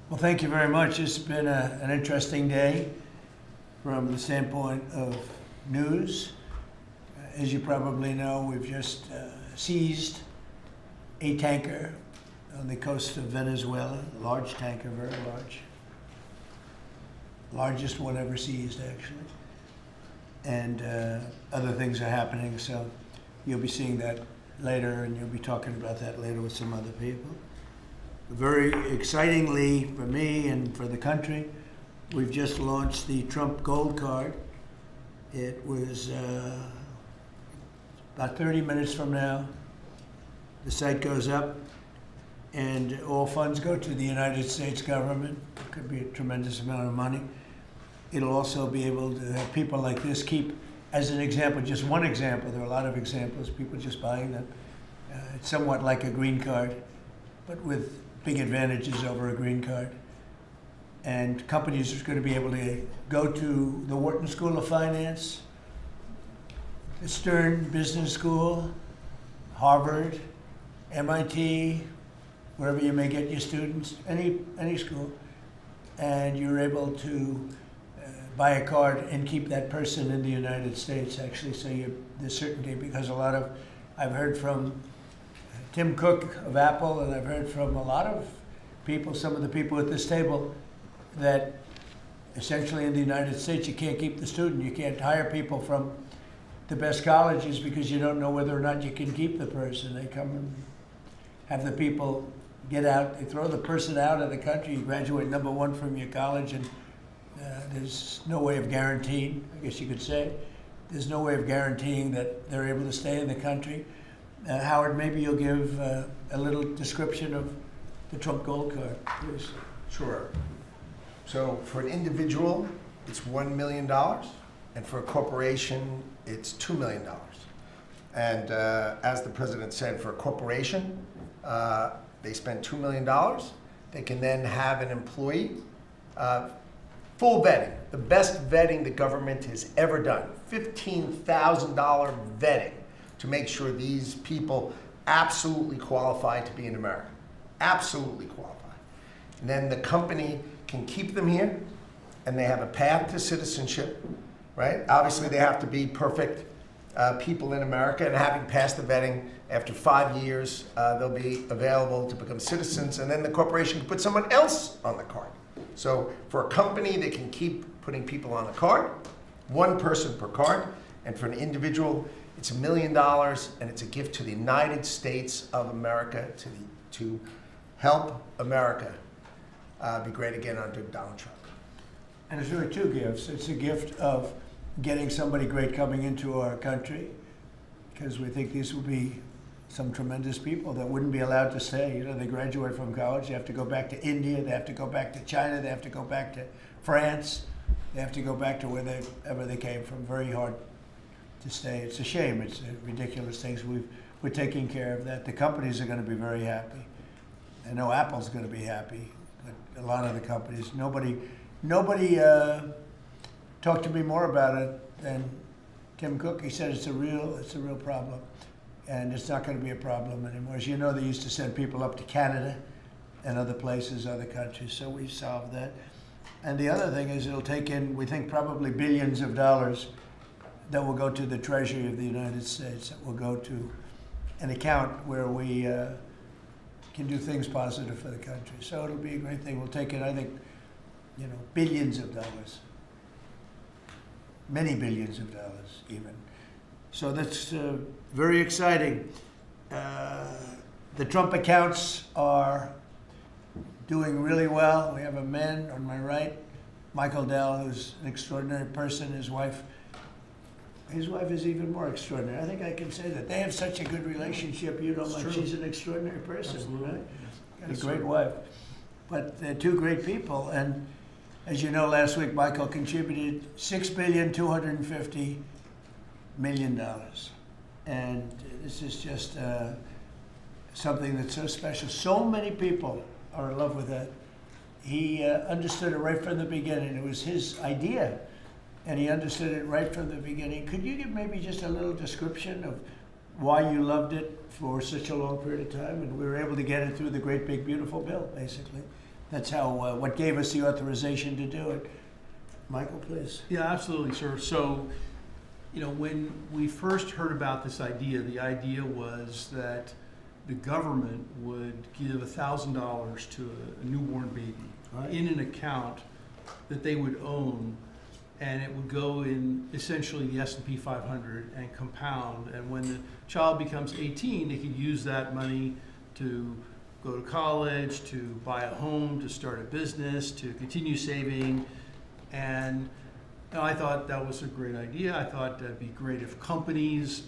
Well, thank you very much. It's been an interesting day from the standpoint of news. As you probably know, we've just seized a tanker on the coast of Venezuela, a large tanker, very large. Largest one ever seized, actually. And other things are happening, so you'll be seeing that later, and you'll be talking about that later with some other people. Very excitingly for me and for the country, we've just launched the Trump Gold Card. It was about 30 minutes from now. The site goes up, and all funds go to the United States government. It could be a tremendous amount of money. It'll also be able to have people like this keep, as an example, just one example, there are a lot of examples, people just buying them. It's somewhat like a green card, but with big advantages over a green card. And companies are going to be able to go to the Wharton School of Finance, the Stern Business School, Harvard, MIT, wherever you may get your students, any school, and you're able to buy a card and keep that person in the United States, actually, so there's certainty, because I've heard from Tim Cook of Apple, and I've heard from a lot of people, some of the people at this table, that essentially in the United States you can't keep the student. You can't hire people from the best colleges because you don't know whether or not you can keep the person. They come and have the people get out, they throw the person out of the country. You graduate #1 from your college, and there's no way of guaranteeing, I guess you could say, there's no way of guaranteeing that they're able to stay in the country. Howard, maybe you'll give a little description of the Trump Gold Card, please. Sure. So for an individual, it's $1 million, and for a corporation, it's $2 million. And as the president said, for a corporation, they spend $2 million. They can then have an employee, full vetting, the best vetting the government has ever done, $15,000 vetting to make sure these people absolutely qualify to be in America, absolutely qualify. And then the company can keep them here, and they have a path to citizenship, right? Obviously, they have to be perfect people in America, and having passed the vetting, after 5 years, they'll be available to become citizens, and then the corporation can put someone else on the card. So for a company, they can keep putting people on the card, one person per card, and for an individual, it's $1 million, and it's a gift to the United States of America to help America be great again under Donald Trump. And it's really two gifts. It's a gift of getting somebody great coming into our country, because we think these will be some tremendous people that wouldn't be allowed to stay. You know, they graduate from college, they have to go back to India, they have to go back to China, they have to go back to France, they have to go back to wherever they came from. Very hard to stay. It's a shame. It's ridiculous things. We're taking care of that. The companies are going to be very happy. I know Apple's going to be happy, but a lot of the companies, nobody talked to me more about it than Tim Cook. He said it's a real problem, and it's not going to be a problem anymore. As you know, they used to send people up to Canada and other places, other countries, so we solved that. And the other thing is it'll take in, we think, probably billions of dollars that will go to the Treasury of the United States, that will go to an account where we can do things positive for the country. So it'll be a great thing. We'll take in, I think, billions of dollars. Many billions of dollars, even. So that's very exciting. The Trump accounts are doing really well. We have a man on my right, Michael Dell, who's an extraordinary person. His wife is even more extraordinary. I think I can say that. They have such a good relationship. You know, like she's an extraordinary person, Absolutely. right? Got a great wife. But they're two great people. And as you know, last week, Michael contributed $6,250,000,000. And this is just something that's so special. So many people are in love with that. He understood it right from the beginning. It was his idea, and he understood it right from the beginning. Could you give maybe just a little description of why you loved it for such a long period of time, and we were able to get it through the great big beautiful bill, basically? that's how, what gave us the authorization to do it. Michael, please. Yeah, absolutely, sir. So, when we first heard about this idea, the idea was that the government would give $1,000 to a newborn baby Right. in an account that they would own, and it would go in essentially the S&P 500 and compound. And when the child becomes 18, they could use that money to go to college, to buy a home, to start a business, to continue saving. And I thought that was a great idea. I thought it'd be great if companies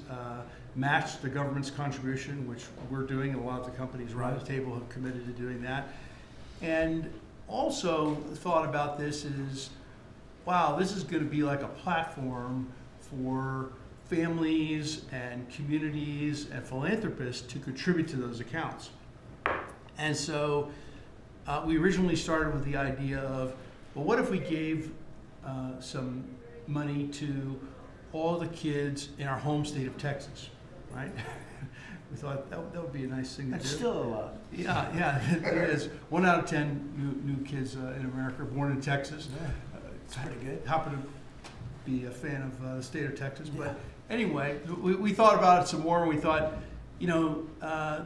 matched the government's contribution, which we're doing, and a lot of the companies around the table have committed to doing that. And also thought about this is, wow, this is going to be like a platform for families and communities and philanthropists to contribute to those accounts. And so we originally started with the idea of, well, what if we gave some money to all the kids in our home state of Texas, right? We thought that would be a nice thing to do. That's still a lot. Yeah, it is. 1 out of 10 new kids in America are born in Texas. Yeah, it's pretty good. Happen to be a fan of the state of Texas. Yeah. But anyway, we thought about it some more, and we thought,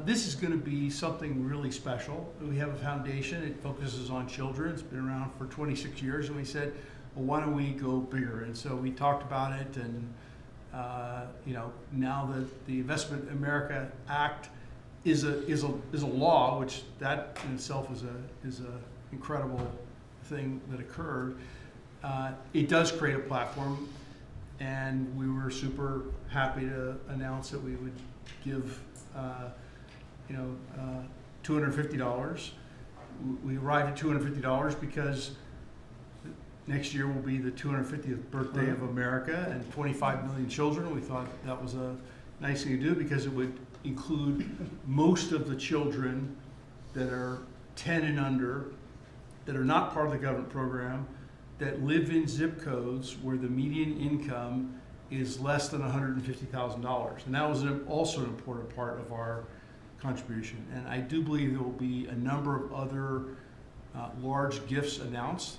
this is going to be something really special. We have a foundation. It focuses on children. It's been around for 26 years, and we said, well, why don't we go bigger? And so we talked about it, and now that the Investment America Act is a law, which that in itself is a incredible thing that occurred. It does create a platform, and we were super happy to announce that we would give $250. We arrived at $250 because next year will be the 250th birthday of America and 25 million children. We thought that was a nice thing to do because it would include most of the children that are 10 and under, that are not part of the government program, that live in zip codes where the median income is less than $150,000. And that was also an important part of our contribution. And I do believe there will be a number of other large gifts announced.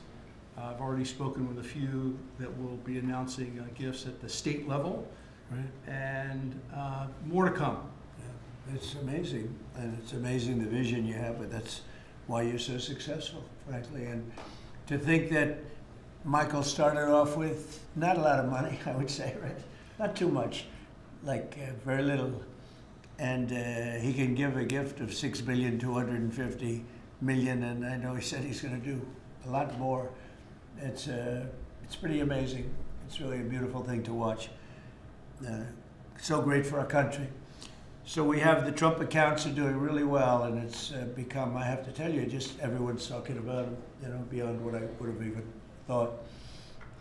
I've already spoken with a few that will be announcing gifts at the state level, Right. and more to come. Yeah, it's amazing, and it's amazing the vision you have, but that's why you're so successful, frankly. And to think that Michael started off with not a lot of money, I would say, right? Not too much, like very little. And he can give a gift of $6,250,000,000, and I know he said he's going to do a lot more. It's pretty amazing. It's really a beautiful thing to watch. So great for our country. So we have the Trump accounts are doing really well, and it's become, I have to tell you, just everyone's talking about them, beyond what I would have even thought.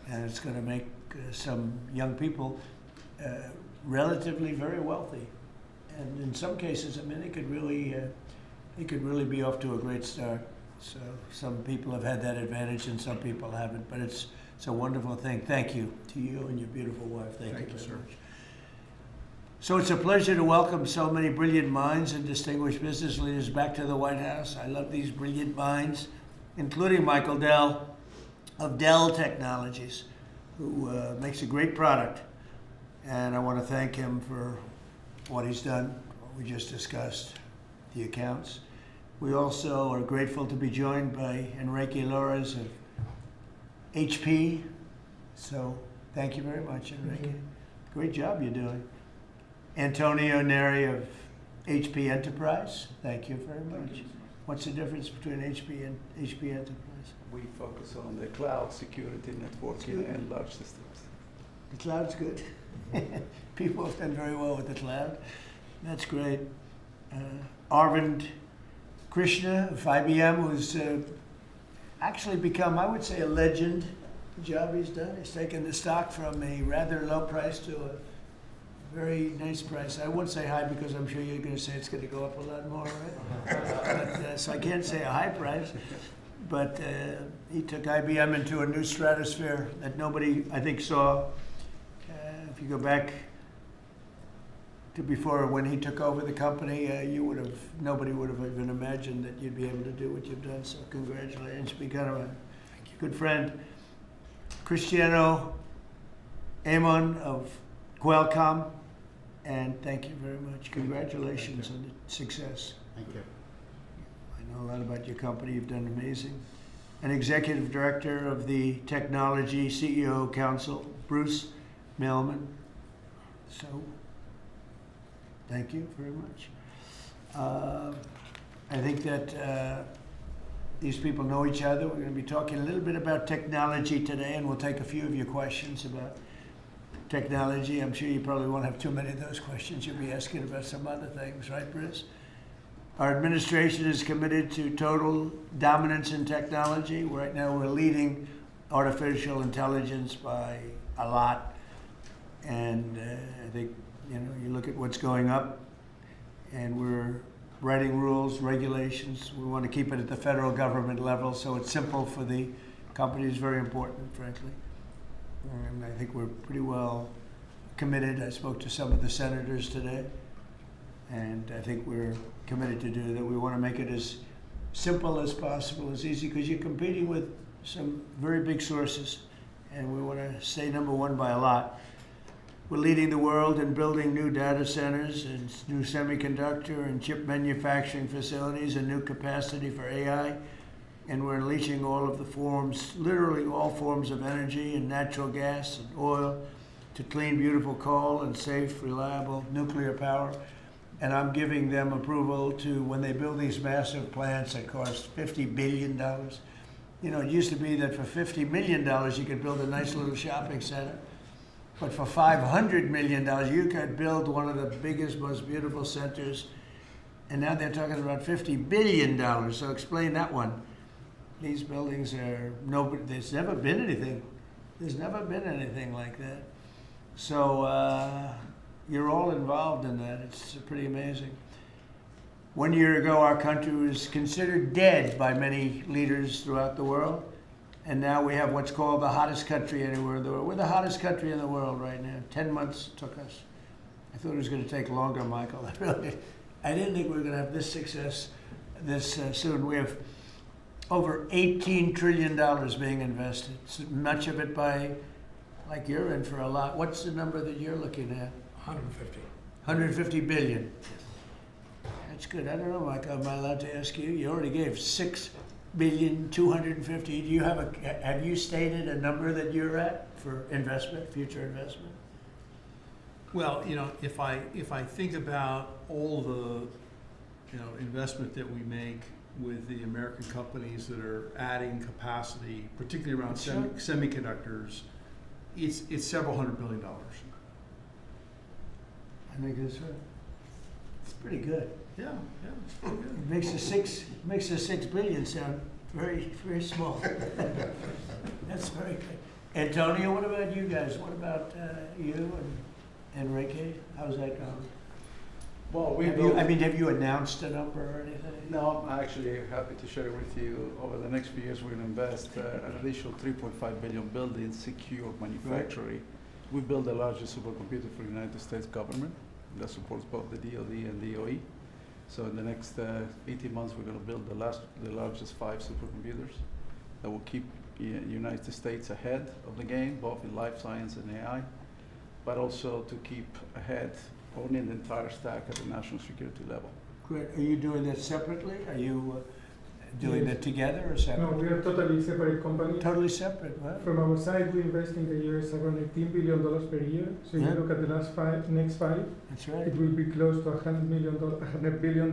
And it's going to make some young people relatively very wealthy. And in some cases, I mean, they could really be off to a great start. So some people have had that advantage and some people haven't, but it's a wonderful thing. Thank you to you and your beautiful wife. Thank you sir. very much. So it's a pleasure to welcome so many brilliant minds and distinguished business leaders back to the White House. I love these brilliant minds, including Michael Dell of Dell Technologies, who makes a great product. And I want to thank him for what he's done, what we just discussed, the accounts. We also are grateful to be joined by Enrique Lores of HP. So thank you very much, Enrique. Great job you're doing. Antonio Neri of HP Enterprise. Thank you very much. What's the difference between HP and HP Enterprise? We focus on the cloud security, networking, and large systems. The cloud's good. People have done very well with the cloud. That's great. Arvind Krishna of IBM, who's actually become, I would say, a legend. The job he's done. He's taken the stock from a rather low price to a very nice price. I won't say high because I'm sure you're going to say it's going to go up a lot more, right? So I can't say a high price. But he took IBM into a new stratosphere that nobody, I think, saw. If you go back before, when he took over the company, nobody would have even imagined that you'd be able to do what you've done, so congratulations. You've become a good friend. Cristiano Amon of Qualcomm, and thank you very much. Congratulations on the success. Thank you. I know a lot about your company. You've done amazing. And Executive Director of the Technology CEO Council, Bruce Mailman. So, thank you very much. I think that these people know each other. We're going to be talking a little bit about technology today, and we'll take a few of your questions about technology. I'm sure you probably won't have too many of those questions. You'll be asking about some other things, right, Bruce? Our administration is committed to total dominance in technology. Right now, we're leading artificial intelligence by a lot. And I think, you look at what's going up, and we're writing rules, regulations. We want to keep it at the federal government level, so it's simple for the companies, very important, frankly. And I think we're pretty well committed. I spoke to some of the senators today, and I think we're committed to do that. We want to make it as simple as possible, as easy, because you're competing with some very big sources, and we want to stay number one by a lot. We're leading the world in building new data centers and new semiconductor and chip manufacturing facilities and new capacity for AI. And we're unleashing all of the forms, literally all forms of energy and natural gas and oil to clean, beautiful coal and safe, reliable nuclear power. And I'm giving them approval to, when they build these massive plants that cost $50 billion. It used to be that for $50 million you could build a nice little shopping center. But for $500 million, you could build one of the biggest, most beautiful centers. And now they're talking about $50 billion. So explain that one. These buildings are there's never been anything. There's never been anything like that. So you're all involved in that. It's pretty amazing. 1 year ago, our country was considered dead by many leaders throughout the world. And now we have what's called the hottest country anywhere in the world. We're the hottest country in the world right now. 10 months took us. I thought it was going to take longer, Michael. I didn't think we were going to have this success this soon. We have over $18 trillion being invested. So much of it by, like you're in for a lot. What's the number that you're looking at? 150. 150 billion. That's good. I don't know, Michael. Am I allowed to ask you? You already gave 6,250,000,000. Do you have you stated a number that you're at for investment, future investment? Well, if I think about all the, investment that we make with the American companies that are adding capacity, particularly around Sure. semiconductors, it's several $100 billion. I think that's right. It's pretty good. Yeah, it's pretty good. It makes the 6 billion sound very, very small. That's very good. Antonio, what about you guys? What about you and Enrique? How's that going? Well, Have you announced a number or anything? No, I'm actually happy to share with you. Over the next few years, we're going to invest an additional $3.5 billion building secure manufacturing. We build the largest supercomputer for the United States government that supports both the DoD and DOE. So in the next 18 months, we're going to build the largest 5 supercomputers that will keep the United States ahead of the game, both in life science and AI, but also to keep ahead owning the entire stack at the national security level. Great. Are you doing that separately? Are you doing that together or No, separately? we are totally separate companies. Totally separate, right? From our side, we invest in the US around $18 billion per year. So if Yeah. you look at the next 5, That's it right. will be close to $100 billion.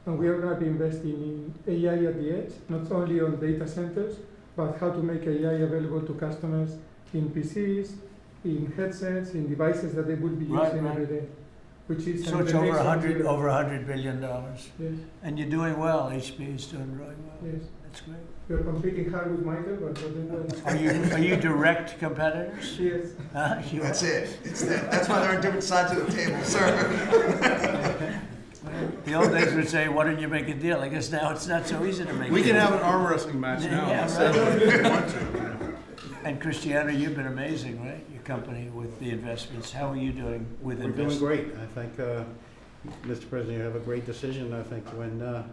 And we are going to be investing in AI at the edge, not only on data centers, but how to make AI available to customers in PCs, in headsets, in devices that they would be Right, using right. every day. Which is So it's the over next $100 billion. Yes, And you're doing well. HP is doing really well. yes. That's great. We are competing hard with Michael, but we're doing well. Are you direct competitors? Yes. You That's are? it. That's why they're on different sides of the table, sir. The old days would say, why don't you make a deal? I guess now it's not so easy to make a deal. We can have an arm wrestling match now. Yeah, instead of- And Cristiano, you've been amazing, right? Your company with the investments. How are you doing with We're investments? doing great. I think, Mr. President, you have a great decision. I think when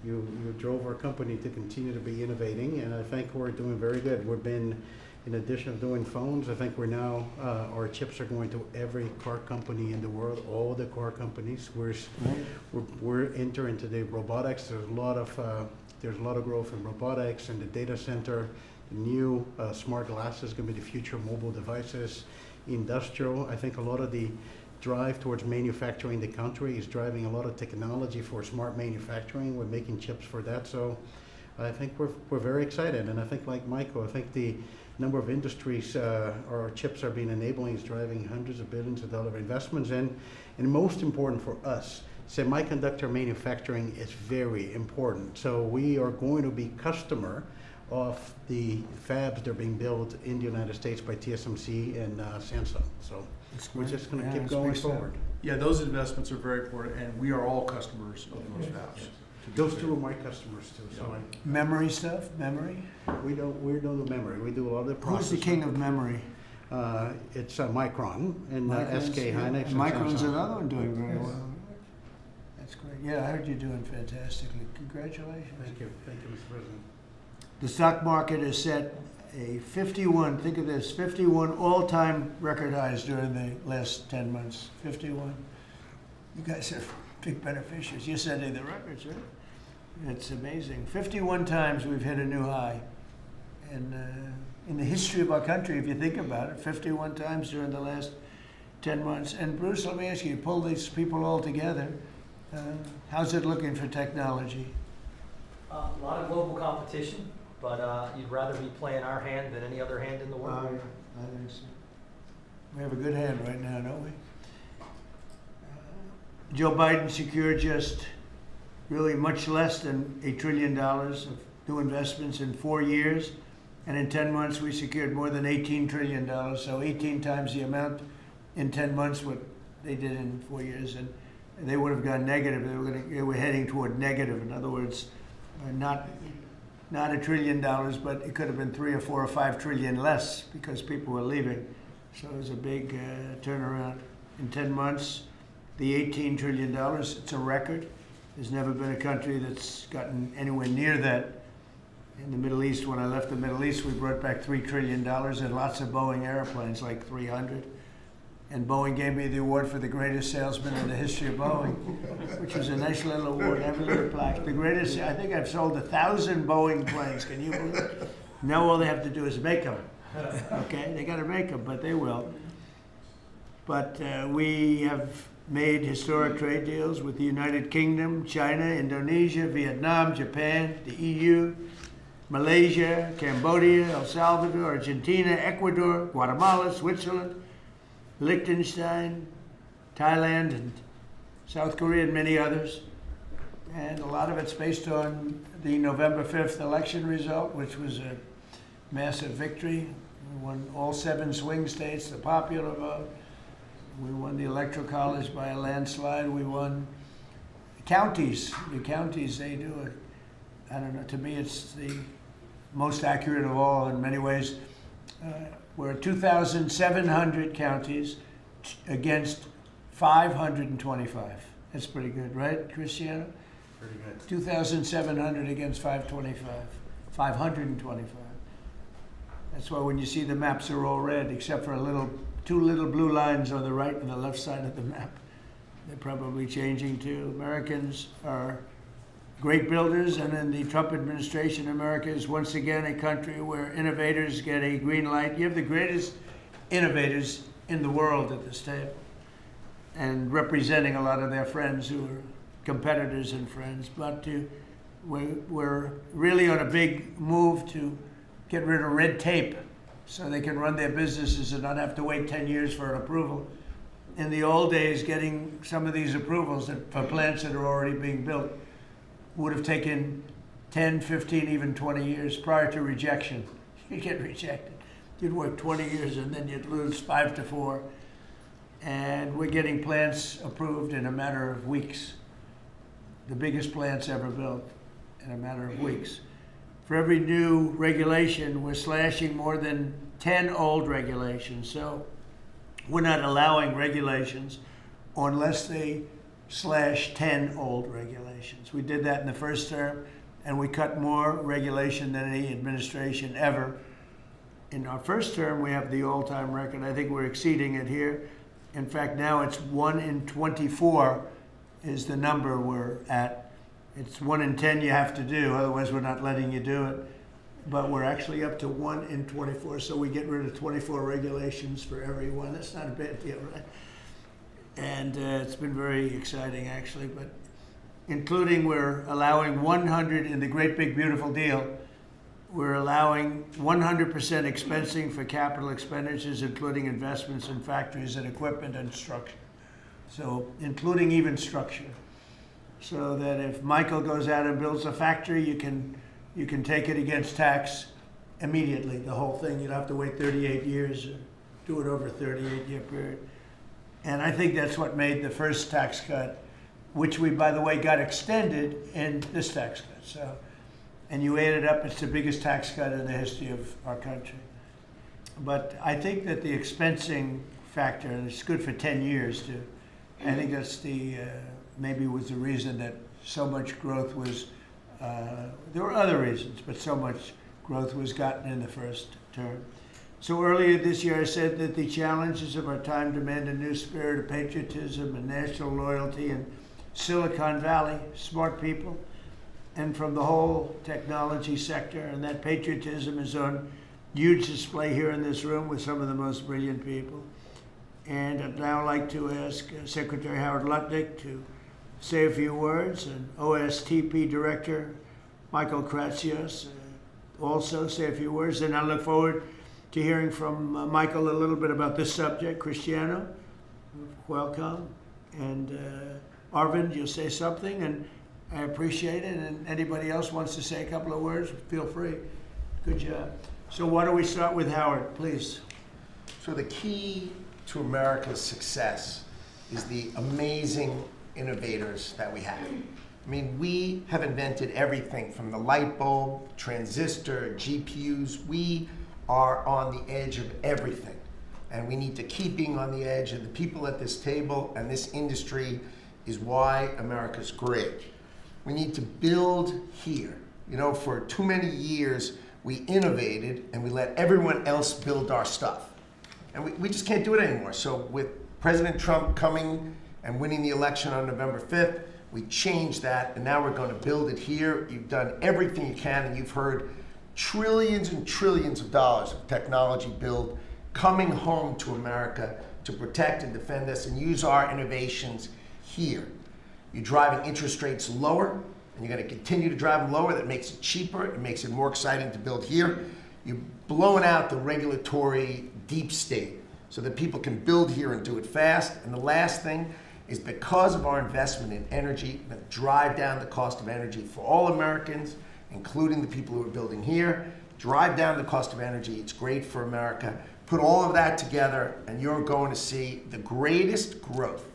you drove our company to continue to be innovating, and I think we're doing very good. We've been, in addition of doing phones, I think we're now, our chips are going to every car company in the world, all the car companies. We're entering into the robotics. There's a lot of growth in robotics and the data center. New smart glasses going to be the future mobile devices. Industrial, I think a lot of the drive towards manufacturing the country is driving a lot of technology for smart manufacturing. We're making chips for that, so I think we're very excited. And I think, like Michael, I think the number of industries our chips are being enabling is driving hundreds of billions of dollar investments. And most important for us, semiconductor manufacturing is very important. So we are going to be customer of the fabs that are being built in the United States by TSMC and Samsung. So we're just going to keep going forward. Yeah, those investments are very important, and we are all customers of those fabs. Those two are my customers too. So Memory stuff? Memory? we don't do memory. We do a lot of the processing. Who's the king of memory? It's Micron and Micron's- SK Hynix. And Micron's Samsung. another one doing very Yes. well. That's great. Yeah, I heard you're doing fantastically. Congratulations. Thank you, Mr. President. The stock market has set a 51, think of this, 51 all-time record highs during the last 10 months. 51. You guys are big beneficiaries. You're setting the records, right? It's amazing. 51 times we've hit a new high. And in the history of our country, if you think about it, 51 times during the last 10 months. And Bruce, let me ask you, pull these people all together. How's it looking for technology? A lot of global competition, but you'd rather be playing our hand than any other hand in the world. I think so. We have a good hand right now, don't we? Joe Biden secured just really much less than $1 trillion of new investments in 4 years. And in 10 months, we secured more than $18 trillion. So 18 times the amount in 10 months what they did in 4 years. And they would have gone negative. They were heading toward negative. In other words, not $1 trillion, but it could have been 3 or 4 or 5 trillion less because people were leaving. So it was a big turnaround. In 10 months, the $18 trillion, it's a record. There's never been a country that's gotten anywhere near that. In the Middle East, when I left the Middle East, we brought back $3 trillion and lots of Boeing airplanes, like 300. And Boeing gave me the award for the greatest salesman in the history of Boeing, which was a nice little award. I have a little plaque. The greatest, I think I've sold 1,000 Boeing planes. Can you believe it? Now all they have to do is make them. Okay, they got to make them, but they will. But we have made historic trade deals with the United Kingdom, China, Indonesia, Vietnam, Japan, the EU, Malaysia, Cambodia, El Salvador, Argentina, Ecuador, Guatemala, Switzerland, Liechtenstein, Thailand, and South Korea, and many others. And a lot of it's based on the November 5th election result, which was a massive victory. We won all 7 swing states, the popular vote. We won the Electoral College by a landslide. We won counties. The counties, they do it. I don't know, to me it's the most accurate of all in many ways. We're at 2,700 counties against 525. That's pretty good, right, Cristiano? Pretty good. 2,700 against 525. 525. That's why when you see the maps are all red, except for 2 little blue lines on the right and the left side of the map. They're probably changing too. Americans are great builders, and in the Trump administration, America is once again a country where innovators get a green light. You have the greatest innovators in the world at this table, and representing a lot of their friends who are competitors and friends. But we're really on a big move to get rid of red tape so they can run their businesses and not have to wait 10 years for an approval. In the old days, getting some of these approvals for plants that are already being built would have taken 10, 15, even 20 years prior to rejection. You'd get rejected. You'd work 20 years and then you'd lose 5 to 4. And we're getting plants approved in a matter of weeks. The biggest plants ever built in a matter of weeks. for every new regulation, we're slashing more than 10 old regulations. So we're not allowing regulations unless they slash 10 old regulations. We did that in the first term, and we cut more regulation than any administration ever. In our first term, we have the all-time record. I think we're exceeding it here. In fact, now it's 1 in 24 is the number we're at. It's 1 in 10 you have to do, otherwise we're not letting you do it. But we're actually up to 1 in 24, so we get rid of 24 regulations for everyone. That's not a bad deal, right? And it's been very exciting, actually. But including, we're allowing 100 in the great big beautiful deal. We're allowing 100% expensing for capital expenditures, including investments in factories and equipment and structure. So including even structure. So that if Michael goes out and builds a factory, you can take it against tax immediately, the whole thing. You don't have to wait 38 years or do it over a 38-year period. And I think that's what made the first tax cut, which we, by the way, got extended in this tax cut. So, and you add it up, it's the biggest tax cut in the history of our country. But I think that the expensing factor, and it's good for 10 years too, I think that's the, maybe was the reason that so much growth was, there were other reasons, but so much growth was gotten in the first term. So earlier this year I said that the challenges of our time demand a new spirit of patriotism and national loyalty in Silicon Valley, smart people, and from the whole technology sector, and that patriotism is on huge display here in this room with some of the most brilliant people. And I'd now like to ask Secretary Howard Lutnick to say a few words, and OSTP Director Michael Kratsios also say a few words. And I look forward to hearing from Michael a little bit about this subject. Cristiano, welcome. And Arvind, you'll say something, and I appreciate it. And anybody else wants to say a couple of words, feel free. Good job. So why don't we start with Howard, please. So the key to America's success is the amazing innovators that we have. I mean, we have invented everything from the light bulb, transistor, GPUs. We are on the edge of everything. And we need to keep being on the edge. And the people at this table and this industry is why America's great. We need to build here. You know, for too many years, we innovated and we let everyone else build our stuff. And we just can't do it anymore. So with President Trump coming and winning the election on November 5th, we changed that, and now we're going to build it here. You've done everything you can, and you've heard trillions and trillions of dollars of technology build coming home to America to protect and defend us and use our innovations here. You're driving interest rates lower, and you're going to continue to drive them lower. That makes it cheaper. It makes it more exciting to build here. You're blowing out the regulatory deep state so that people can build here and do it fast. And the last thing is, because of our investment in energy, that drive down the cost of energy for all Americans, including the people who are building here. Drive down the cost of energy. It's great for America. Put all of that together, and you're going to see the greatest growth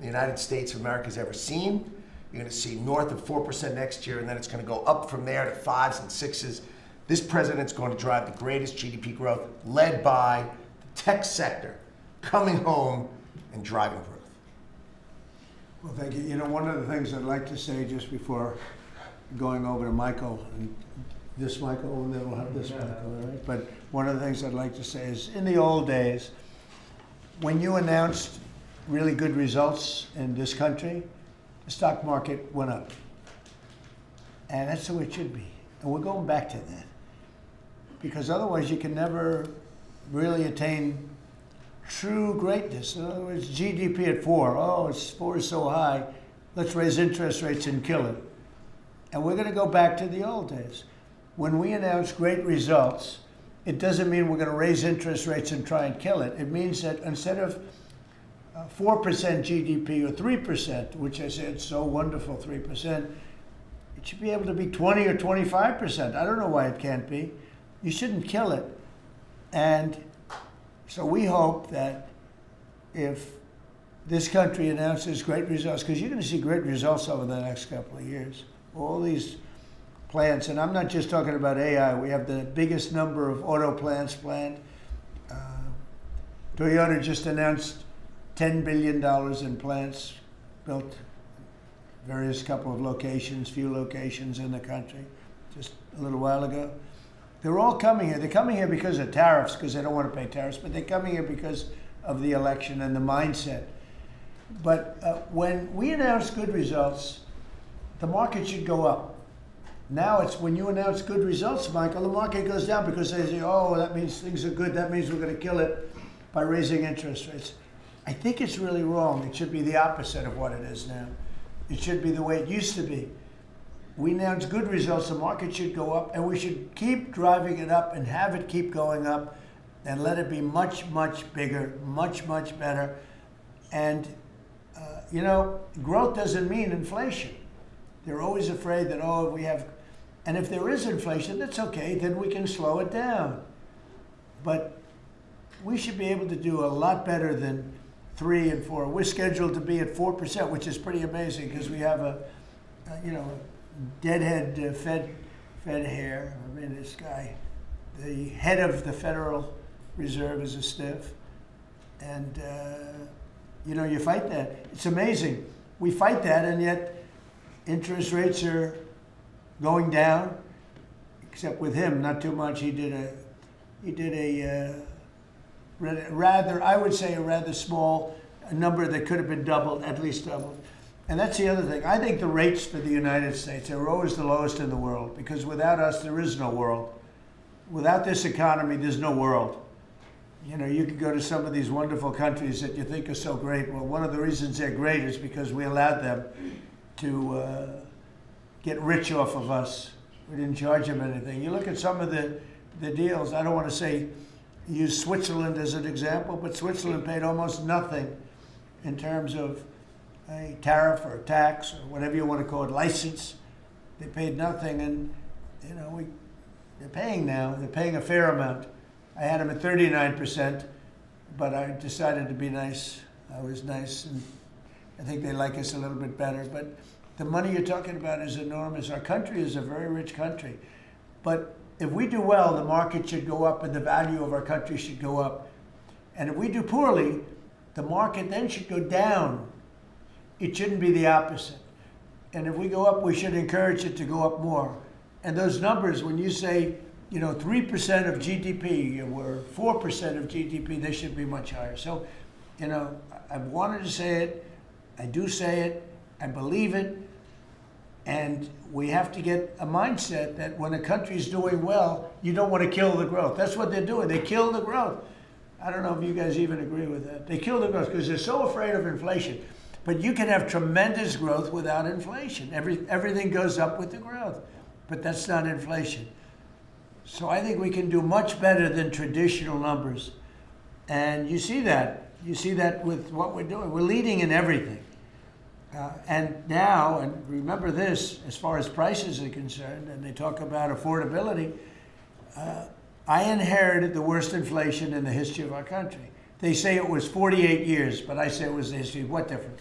the United States of America has ever seen. You're going to see north of 4% next year, and then it's going to go up from there to 5s and 6s. This president's going to drive the greatest GDP growth, led by the tech sector coming home and driving growth. Well, thank you. You know, one of the things I'd like to say just before going over to Michael, and this Michael, and then we'll have this Michael, all right? But one of the things I'd like to say is, in the old days, when you announced really good results in this country, the stock market went up. And that's the way it should be. And we're going back to that. Because otherwise you can never really attain true greatness. In other words, GDP at 4. Oh, it's 4 is so high. Let's raise interest rates and kill it. And we're going to go back to the old days. When we announce great results, it doesn't mean we're going to raise interest rates and try and kill it. It means that instead of 4% GDP or 3%, which I said so wonderful, 3%, it should be able to be 20 or 25%. I don't know why it can't be. You shouldn't kill it. And so we hope that if this country announces great results, because you're going to see great results over the next couple of years. All these plants, and I'm not just talking about AI. We have the biggest number of auto plants planned. Toyota just announced $10 billion in plants built, various couple of locations, few locations in the country, just a little while ago. They're all coming here. They're coming here because of tariffs, because they don't want to pay tariffs, but they're coming here because of the election and the mindset. But when we announce good results, the market should go up. Now it's when you announce good results, Michael, the market goes down because they say, oh, that means things are good. That means we're going to kill it by raising interest rates. I think it's really wrong. It should be the opposite of what it is now. It should be the way it used to be. We announce good results, the market should go up, and we should keep driving it up and have it keep going up and let it be much, much bigger, much, much better. And, you know, growth doesn't mean inflation. They're always afraid that, oh, we have, and if there is inflation, that's okay, then we can slow it down. But we should be able to do a lot better than 3 and 4. We're scheduled to be at 4%, which is pretty amazing because we have a deadhead Fed hair. I mean, this guy, the head of the Federal Reserve is a stiff. And, you know, you fight that. It's amazing. We fight that, and yet interest rates are going down, except with him, not too much. He did a rather, I would say, a rather small number that could have been doubled, at least doubled. And that's the other thing. I think the rates for the United States are always the lowest in the world, because without us, there is no world. Without this economy, there's no world. You know, you could go to some of these wonderful countries that you think are so great. Well, one of the reasons they're great is because we allowed them to get rich off of us. We didn't charge them anything. You look at some of the deals, I don't want to say, use Switzerland as an example, but Switzerland paid almost nothing in terms of a tariff or a tax or whatever you want to call it, license. They paid nothing, and you know they're paying now. They're paying a fair amount. I had them at 39%, but I decided to be nice. I was nice, and I think they like us a little bit better. But the money you're talking about is enormous. Our country is a very rich country, but if we do well, the market should go up and the value of our country should go up. And if we do poorly, the market then should go down. It shouldn't be the opposite. And if we go up, we should encourage it to go up more. And those numbers, when you say, you know, 3% of GDP or 4% of GDP, they should be much higher. So, you know, I've wanted to say it. I do say it. I believe it. And we have to get a mindset that when a country's doing well, you don't want to kill the growth. That's what they're doing. They kill the growth. I don't know if you guys even agree with that. They kill the growth because they're so afraid of inflation. But you can have tremendous growth without inflation. Everything goes up with the growth, but that's not inflation. So I think we can do much better than traditional numbers. And you see that. You see that with what we're doing. We're leading in everything. And now, and remember this, as far as prices are concerned, and they talk about affordability, I inherited the worst inflation in the history of our country. They say it was 48 years, but I say it was the history. What difference?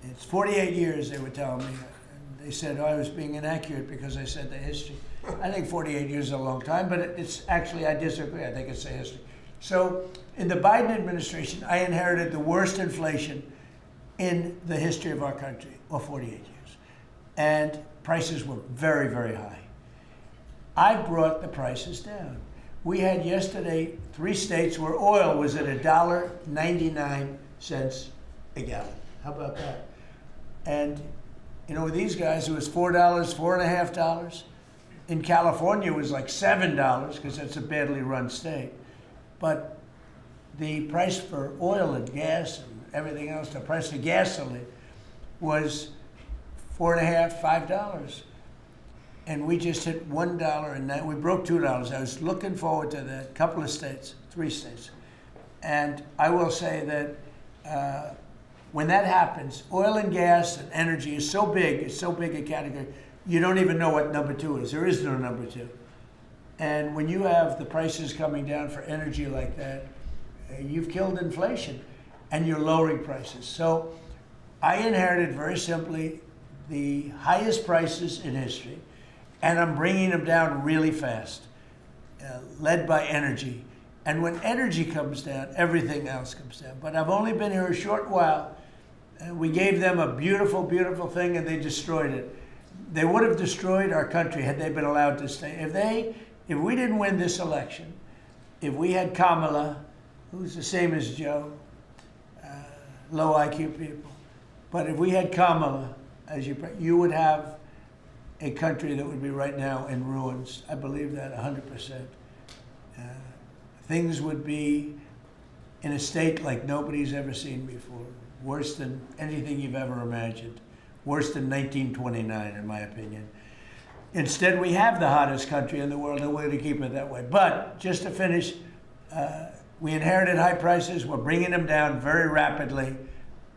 It's 48 years, they were telling me. And they said, oh, I was being inaccurate because I said the history. I think 48 years is a long time, but it's actually, I disagree. I think it's the history. So in the Biden administration, I inherited the worst inflation in the history of our country, or 48 years. And prices were very, very high. I brought the prices down. We had yesterday 3 states where oil was at $1.99 a gallon. How about that? And you know, with these guys, it was $4, $4.50. In California, it was like $7 because that's a badly run state. But the price for oil and gas and everything else, the price of gasoline was $4.50, $5. And we just hit $1, and we broke $2. I was looking forward to that. Couple of states, 3 states. And I will say that when that happens, oil and gas and energy is so big, it's so big a category, you don't even know what number 2 is. There is no number 2. And when you have the prices coming down for energy like that, you've killed inflation, and you're lowering prices. So I inherited, very simply, the highest prices in history. and I'm bringing them down really fast, led by energy. And when energy comes down, everything else comes down. But I've only been here a short while, and we gave them a beautiful, beautiful thing, and they destroyed it. They would have destroyed our country had they been allowed to stay. If we didn't win this election, if we had Kamala, who's the same as Joe, low IQ people, but if we had Kamala, as you would have a country that would be right now in ruins. I believe that 100%. Things would be in a state like nobody's ever seen before. Worse than anything you've ever imagined. Worse than 1929, in my opinion. Instead, we have the hottest country in the world, and we're going to keep it that way. But just to finish, we inherited high prices. We're bringing them down very rapidly,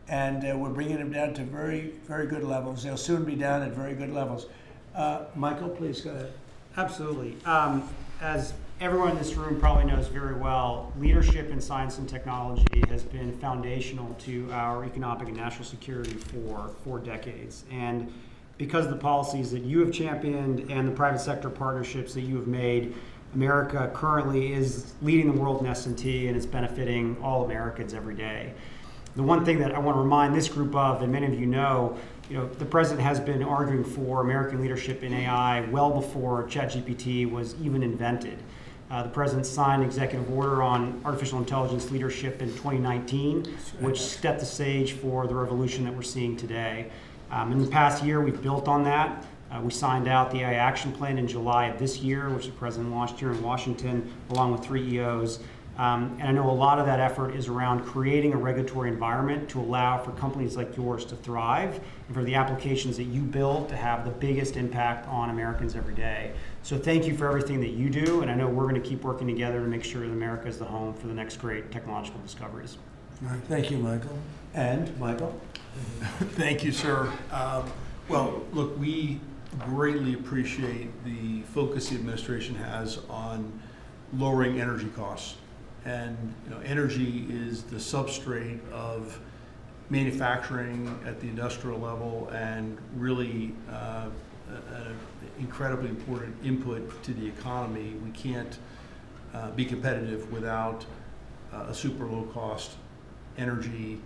and we're bringing them down to very, very good levels. They'll soon be down at very good levels. Michael, please go ahead. Absolutely. As everyone in this room probably knows very well, leadership in science and technology has been foundational to our economic and national security for 4 decades. And because of the policies that you have championed and the private sector partnerships that you have made, America currently is leading the world in S&T, and it's benefiting all Americans every day. The one thing that I want to remind this group of, and many of you know, the president has been arguing for American leadership in AI well before ChatGPT was even invented. The president signed an executive order on artificial intelligence leadership in 2019, which set the stage for the revolution that we're seeing today. In the past year, we've built on that. We signed out the AI Action Plan in July of this year, which the president launched here in Washington, along with 3 EOs. And I know a lot of that effort is around creating a regulatory environment to allow for companies like yours to thrive and for the applications that you build to have the biggest impact on Americans every day. So thank you for everything that you do, and I know we're going to keep working together to make sure that America is the home for the next great technological discoveries. All right, thank you, Michael. And Michael? Thank you, sir. Well, look, we greatly appreciate the focus the administration has on lowering energy costs. And energy is the substrate of manufacturing at the industrial level, and really an incredibly important input to the economy. We can't be competitive without a super low cost energy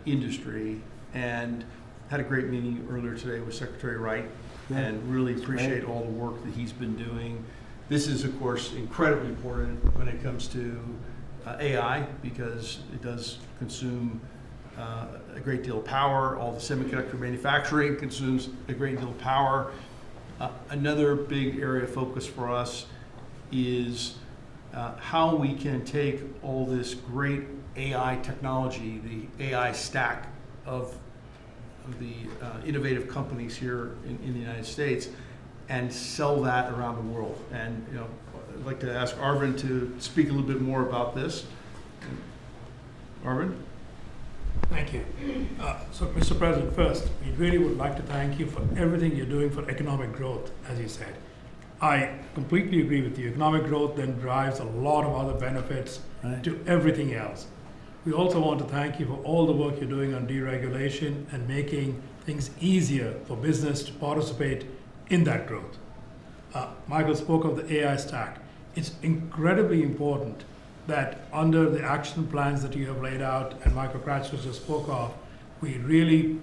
industry. And had a great meeting earlier today with Secretary Wright, and really appreciate all the work that he's been doing. This is, of course, incredibly important when it comes to AI, because it does consume a great deal of power. All the semiconductor manufacturing consumes a great deal of power. Another big area of focus for us is how we can take all this great AI technology, the AI stack of the innovative companies here in the United States, and sell that around the world. And I'd like to ask Arvind to speak a little bit more about this. Arvind? Thank you. So, Mr. President, first, we really would like to thank you for everything you're doing for economic growth, as you said. I completely agree with you. Economic growth then drives a lot of other benefits to everything else. We also want to thank you for all the work you're doing on deregulation and making things easier for business to participate in that growth. Michael spoke of the AI stack. It's incredibly important that under the action plans that you have laid out and Michael Kratzer just spoke of, we really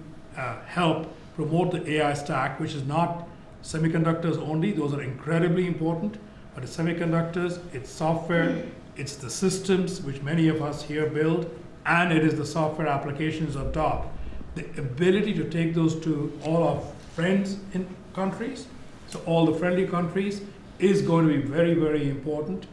help promote the AI stack, which is not semiconductors only. Those are incredibly important, but it's semiconductors, it's software, it's the systems which many of us here build, and it is the software applications on top. The ability to take those to all our friends in countries, so all the friendly countries, is going to be very, very important.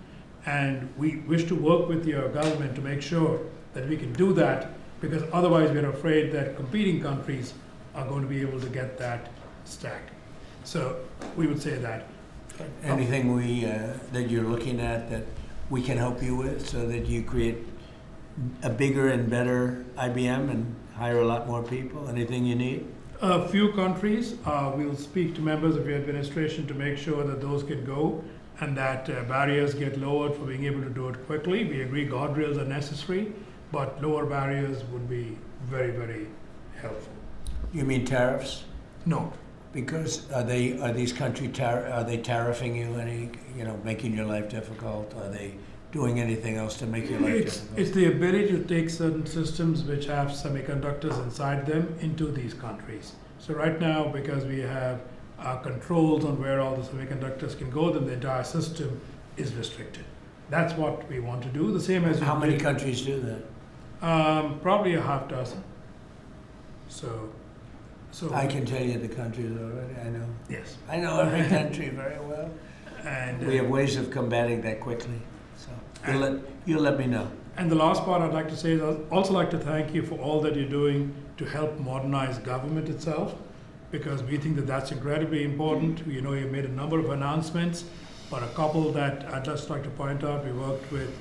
And we wish to work with your government to make sure that we can do that, because otherwise we're afraid that competing countries are going to be able to get that stack. So we would say that. Anything that you're looking at that we can help you with so that you create a bigger and better IBM and hire a lot more people? Anything you need? A few countries, we'll speak to members of your administration to make sure that those can go and that barriers get lowered for being able to do it quickly. We agree guardrails are necessary, but lower barriers would be very, very helpful. You mean tariffs? No, Because are these are they tariffing you any, making your life difficult? Are they doing anything else to make your life difficult? It's the ability to take certain systems which have semiconductors inside them into these countries. So right now, because we have controls on where all the semiconductors can go, then the entire system is restricted. That's what we want to do. The same as How many countries do that? probably a half dozen. So I can tell you the countries already, I know. yes, I know every country very well. and We have ways of combating that quickly, so you'll let me know. And the last part I'd like to say is I'd also like to thank you for all that you're doing to help modernize government itself, because we think that that's incredibly important. You know, you made a number of announcements, but a couple that I'd just like to point out, we worked with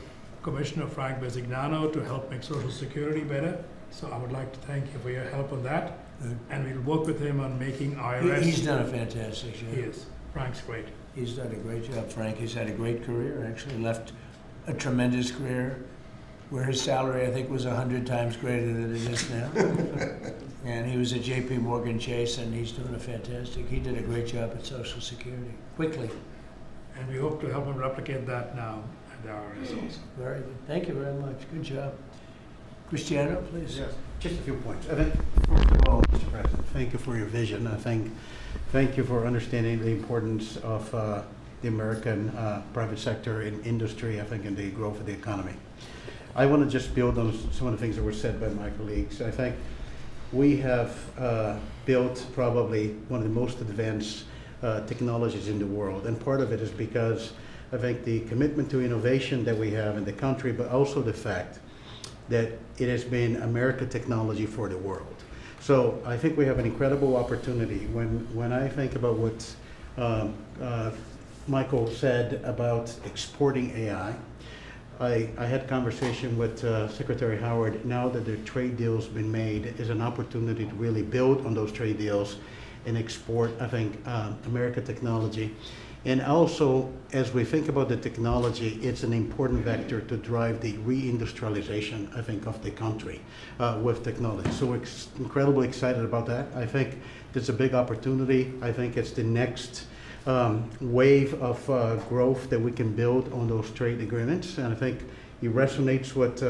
Commissioner Frank Bisignano to help make Social Security better. So I would like to thank you for your help on that. Good. And we'll work with him on making IRS. He's done a fantastic job. He is. Frank's great. He's done a great job, Frank. He's had a great career, actually left a tremendous career where his salary, I think, was 100 times greater than it is now. And he was at JP Morgan Chase, and he's doing a fantastic, he did a great job at Social Security, quickly. And we hope to help him replicate that now at the IRS also. Very good. Thank you very much. Good job. Cristiano, please. Yes, just a few points. I think, first of all, Mr. President, thank you for your vision. Thank you for understanding the importance of the American private sector in industry, I think, and the growth of the economy. I want to just build on some of the things that were said by my colleagues. I think we have built probably one of the most advanced technologies in the world, and part of it is because I think the commitment to innovation that we have in the country, but also the fact that it has been American technology for the world. So I think we have an incredible opportunity. When I think about what Michael said about exporting AI, I had a conversation with Secretary Howard. Now that the trade deal's been made, is an opportunity to really build on those trade deals and export, I think, American technology. And also, as we think about the technology, it's an important vector to drive the reindustrialization, I think, of the country with technology. So we're incredibly excited about that. I think it's a big opportunity. I think it's the next wave of growth that we can build on those trade agreements. And I think it resonates what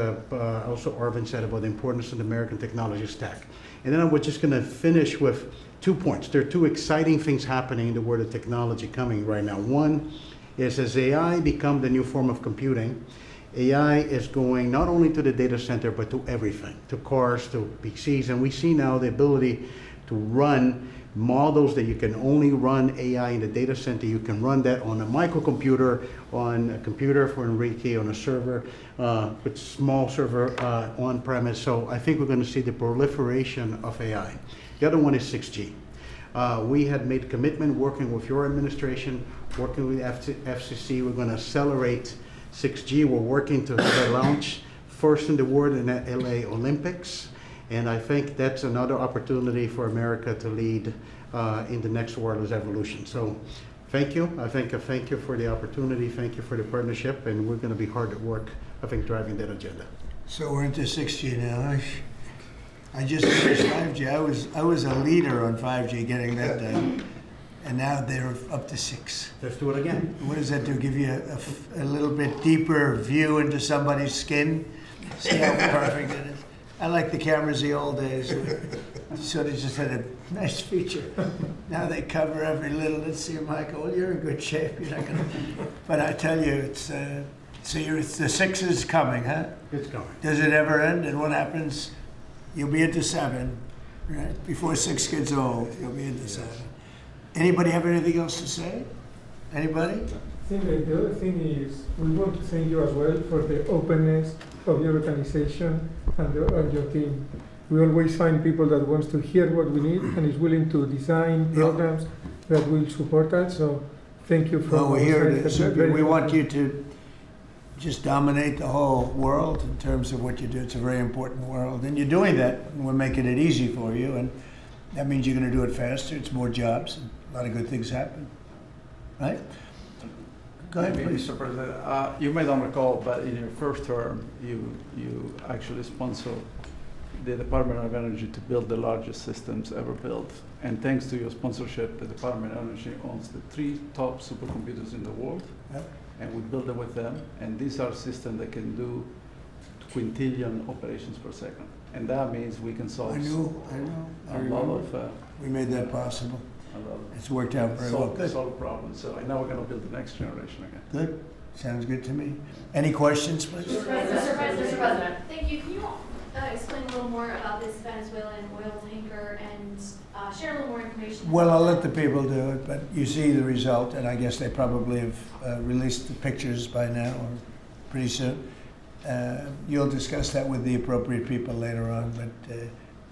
also Arvind said about the importance of the American technology stack. And then we're just going to finish with 2 points. There are 2 exciting things happening in the world of technology coming right now. One is as AI become the new form of computing, AI is going not only to the data center, but to everything, to cars, to PCs. And we see now the ability to run models that you can only run AI in the data center. You can run that on a microcomputer, on a computer for Enrique, on a server, with small server on premise. So I think we're going to see the proliferation of AI. The other one is 6G. We had made a commitment working with your administration, working with FCC. We're going to accelerate 6G. We're working to have a launch first in the world in the LA Olympics. And I think that's another opportunity for America to lead in the next wireless evolution. So thank you. Thank you for the opportunity. Thank you for the partnership. And we're going to be hard at work, I think, driving that agenda. So we're into 6G now. I just finished 5G. I was a leader on 5G, getting that done. And now they're up to 6. Let's do it again. What does that do? Give you a little bit deeper view into somebody's skin? See how perfect it is? I like the cameras the old days. Sort of just had a nice feature. Now they cover every little. Let's see, Michael. Well, you're in good shape. You're not gonna. But I tell you, it's the 6 is coming, huh? It's coming. Does it ever end? And what happens? You'll be into 7, right? Before 6 gets old, you'll be into 7. Anybody have anything else to say? Anybody? I think that the other thing is we want to thank you as well for the openness of your organization and your team. We always find people that wants to hear what we need and is willing to design programs that will support us. So thank you for. Well, we're here to serve you. We want you to just dominate the whole world in terms of what you do. It's a very important world, and you're doing that. And we're making it easy for you, and that means you're going to do it faster. It's more jobs, and a lot of good things happen. Right? Go ahead, please. Mr. President, you may not recall, but in your first term, you actually sponsored the Department of Energy to build the largest systems ever built. And thanks to your sponsorship, the Department of Energy owns the 3 top supercomputers in the world. Yep. And we build them with them. And these are systems that can do quintillion operations per second. And that means we can solve I know, I a lot remember. of, We made that possible. a lot of It's worked out very well. Good. solve problems. So now we're going to build the next generation again. Good. Sounds good to me. Any questions, please? Mr. President, thank you. Can you explain a little more about this Venezuelan oil tanker and share a little more information? Well, I'll let the people do it, but you see the result, and I guess they probably have released the pictures by now or pretty soon. You'll discuss that with the appropriate people later on, but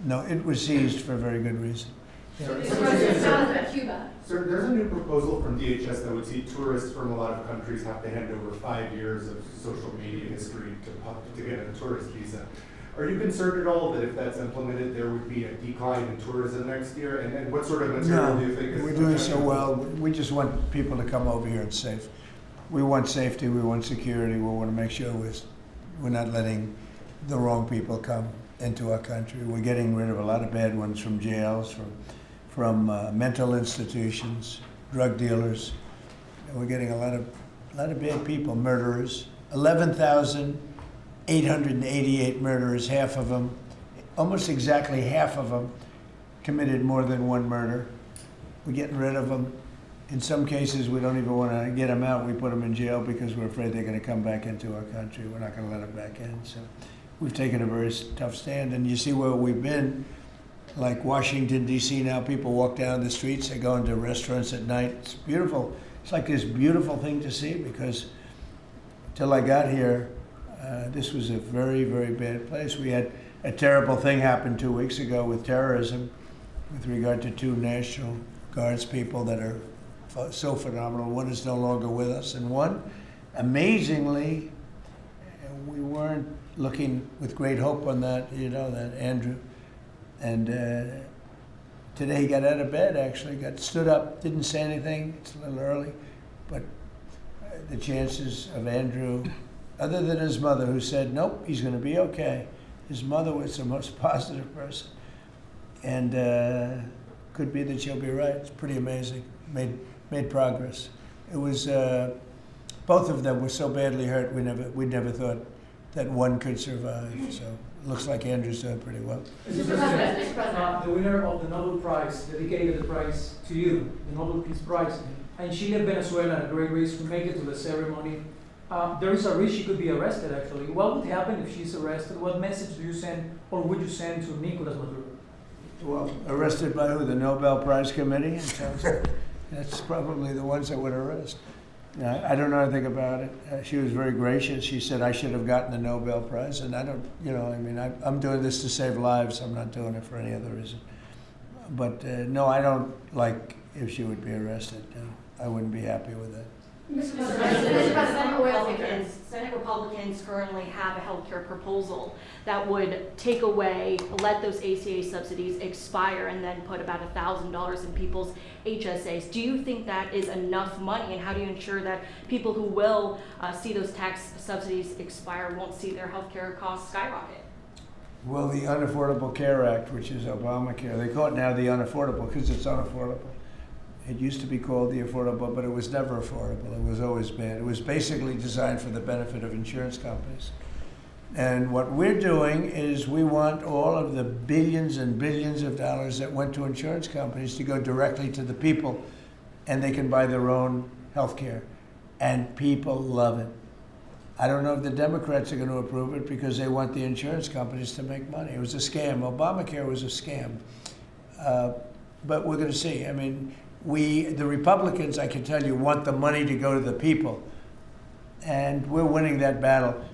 no, it was seized for a very good reason. Mr. President, Cuba. Sir, there's a new proposal from DHS that would see tourists from a lot of countries have to hand over 5 years of social media history to get a tourist visa. Are you concerned at all that if that's implemented, there would be a decline in tourism next year? And what sort of material do you think is... We're doing so well. We just want people to come over here and safe. We want safety, we want security, we want to make sure we're not letting the wrong people come into our country. We're getting rid of a lot of bad ones from jails, from mental institutions, drug dealers. And we're getting a lot of bad people, murderers. 11,888 murderers, half of them, almost exactly half of them, committed more than one murder. We're getting rid of them. In some cases, we don't even want to get them out. We put them in jail because we're afraid they're going to come back into our country. We're not going to let them back in. So we've taken a very tough stand. And you see where we've been. Like Washington, D.C. now, people walk down the streets, they go into restaurants at night. It's beautiful. It's like this beautiful thing to see because till I got here, this was a very, very bad place. We had a terrible thing happen 2 weeks ago with terrorism with regard to 2 National Guards people that are so phenomenal. One is no longer with us, and one, amazingly, we weren't looking with great hope on that, that Andrew. And today he got out of bed, actually, stood up, didn't say anything. It's a little early, but the chances of Andrew, other than his mother, who said, nope, he's going to be okay. His mother was the most positive person. And could be that she'll be right. It's pretty amazing. Made progress. It was, both of them were so badly hurt, we never thought that one could survive. So it looks like Andrew's doing pretty well. Mr. President, The winner of the Nobel Prize dedicated the prize to you, the Nobel Peace Prize, and she led Venezuela at a great risk to make it to the ceremony. There is a risk she could be arrested, actually. What would happen if she's arrested? What message do you send, or would you send to Nicolas Maduro? Well, arrested by who? The Nobel Prize Committee? That's probably the ones that would arrest. I don't know anything about it. She was very gracious. She said I should have gotten the Nobel Prize, and I don't, I'm doing this to save lives. I'm not doing it for any other reason. But no, I don't like if she would be arrested. No, I wouldn't be happy with that. Mr. President, oil tanker. Senate Republicans currently have a healthcare proposal that would take away, let those ACA subsidies expire, and then put about $1,000 in people's HSAs. Do you think that is enough money, and how do you ensure that people who will see those tax subsidies expire won't see their healthcare costs skyrocket? Well, the Unaffordable Care Act, which is Obamacare, they call it now the unaffordable because it's unaffordable. It used to be called the affordable, but it was never affordable. It was always bad. It was basically designed for the benefit of insurance companies. And what we're doing is we want all of the billions and billions of dollars that went to insurance companies to go directly to the people, and they can buy their own health care. And people love it. I don't know if the Democrats are going to approve it because they want the insurance companies to make money. It was a scam. Obamacare was a scam. But we're going to see. I mean, the Republicans, I can tell you, want the money to go to the people. And we're winning that battle.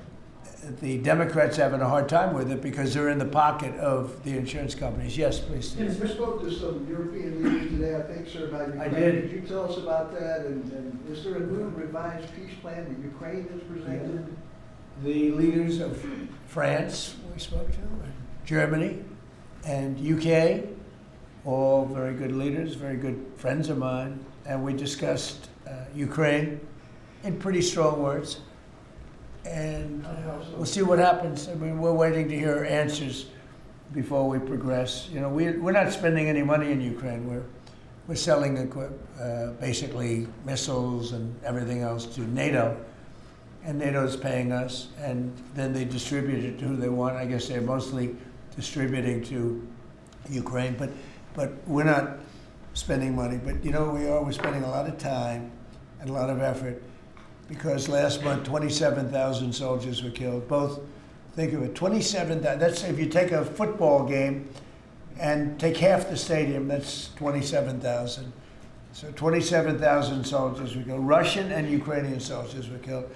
The Democrats are having a hard time with it because they're in the pocket of the insurance companies. Yes, please. Yes, we spoke to some European leaders today, I think, sir, about Ukraine. I did. Could you tell us about that? And is there a new revised peace plan that Ukraine has presented? The leaders of France, we spoke to, and Germany, and UK, all very good leaders, very good friends of mine, and we discussed Ukraine in pretty strong words. And we'll see what happens. I mean, we're waiting to hear answers before we progress. You know, we're not spending any money in Ukraine. We're selling basically missiles and everything else to NATO, and NATO's paying us, and then they distribute it to who they want. I guess they're mostly distributing to Ukraine, but we're not spending money. But you know, we're spending a lot of time and a lot of effort, because last month 27,000 soldiers were killed. Both, think of it, 27,000. That's if you take a football game and take half the stadium, that's 27,000. So 27,000 soldiers were killed. Russian and Ukrainian soldiers were killed.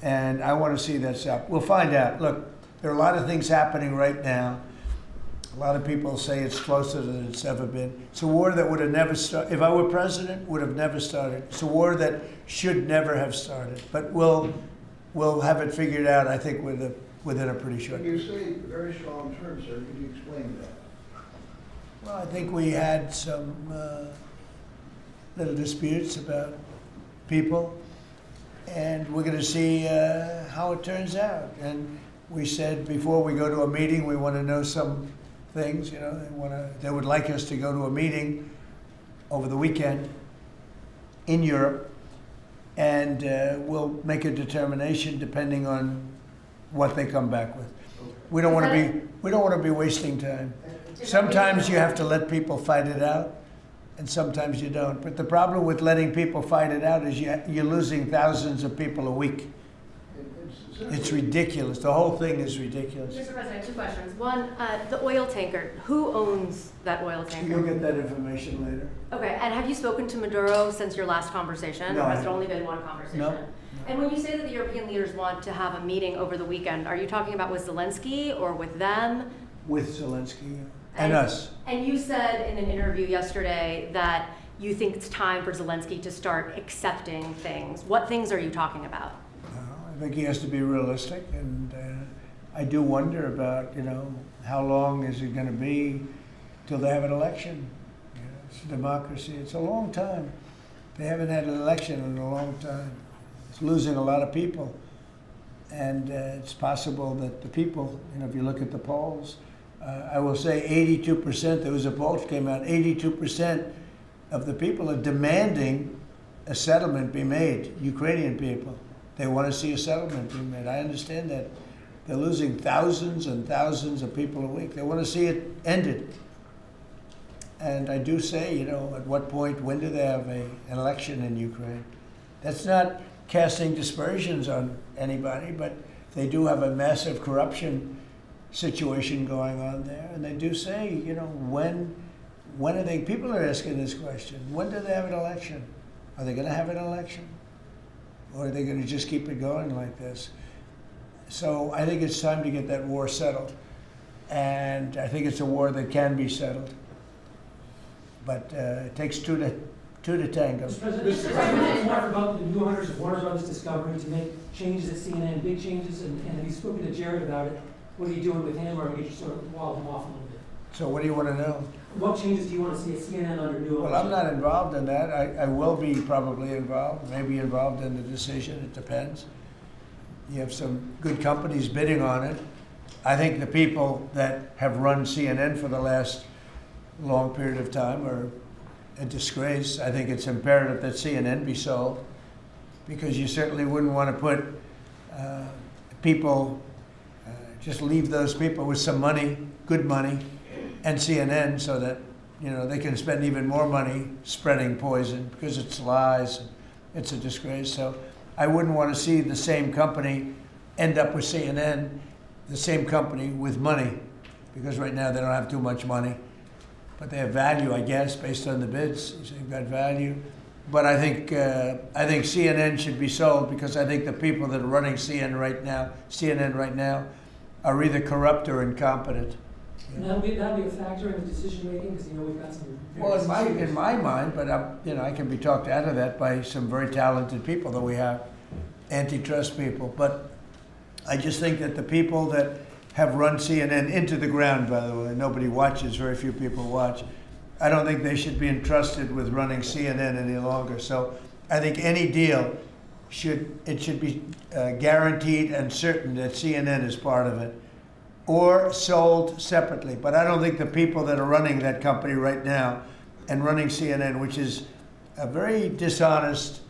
And I want to see that stop. We'll find out. Look, there are a lot of things happening right now. A lot of people say it's closer than it's ever been. It's a war that would have never started. If I were president, would have never started. It's a war that should never have started. But we'll have it figured out, I think, within a pretty short When you say very strong terms, sir, could you explain that? Well, I think we had some little disputes about people, and we're going to see how it turns out. And we said before we go to a meeting, we want to know some things. You know, they would like us to go to a meeting over the weekend in Europe, and we'll make a determination depending on what they come back with. We don't want to be wasting time. Sometimes you have to let people fight it out, and sometimes you don't. But the problem with letting people fight it out is you're losing thousands of people a week. It's ridiculous. The whole thing is ridiculous. Mr. President, 2 questions. One, the oil tanker. Who owns that oil tanker? You'll get that information later. Okay, and have you spoken to Maduro since your last conversation? No, Or has it only been one conversation? No. And when you say that the European leaders want to have a meeting over the weekend, are you talking about with Zelensky or with them? With Zelensky and us. And you said in an interview yesterday that you think it's time for Zelensky to start accepting things. What things are you talking about? I think he has to be realistic, and I do wonder about, you know, how long is it going to be till they have an election? You know, it's a democracy. It's a long time. They haven't had an election in a long time. It's losing a lot of people, and it's possible that the people, you know, if you look at the polls, I will say 82%, there was a poll that came out, 82% of the people are demanding a settlement be made, Ukrainian people. They want to see a settlement be made. I understand that. They're losing thousands and thousands of people a week. They want to see it ended. And I do say, you know, at what point, when do they have an election in Ukraine? That's not casting dispersions on anybody, but they do have a massive corruption situation going on there. And they do say, you know, when are they, people are asking this question, when do they have an election? Are they going to have an election? Or are they going to just keep it going like this? So I think it's time to get that war settled. And I think it's a war that can be settled. But it takes two to tango. Mr. President, you talked about the new owners of Warner Brothers Discovery to make changes at CNN, big changes, and have you spoken to Jared about it? What are you doing with him, or are you just sort of walled him off a little bit? So what do you want to know? What changes do you want to see at CNN under new ownership? Well, I'm not involved in that. I will be probably involved, maybe involved in the decision. It depends. You have some good companies bidding on it. I think the people that have run CNN for the last long period of time are a disgrace. I think it's imperative that CNN be sold, because you certainly wouldn't want to put people, just leave those people with some money, good money, and CNN, so that, you know, they can spend even more money spreading poison, because it's lies. It's a disgrace. So I wouldn't want to see the same company end up with CNN, the same company with money, because right now they don't have too much money. But they have value, I guess, based on the bids. They've got value. But I think CNN should be sold, because I think the people that are running CNN right now are either corrupt or incompetent. And that'll be a factor in the decision making, because you know we've got some. Well, in my mind, but you know, I can be talked out of that by some very talented people that we have, antitrust people. But I just think that the people that have run CNN into the ground, by the way, nobody watches, very few people watch. I don't think they should be entrusted with running CNN any longer. So I think any deal should be guaranteed and certain that CNN is part of it. or sold separately. But I don't think the people that are running that company right now and running CNN, which is a very dishonest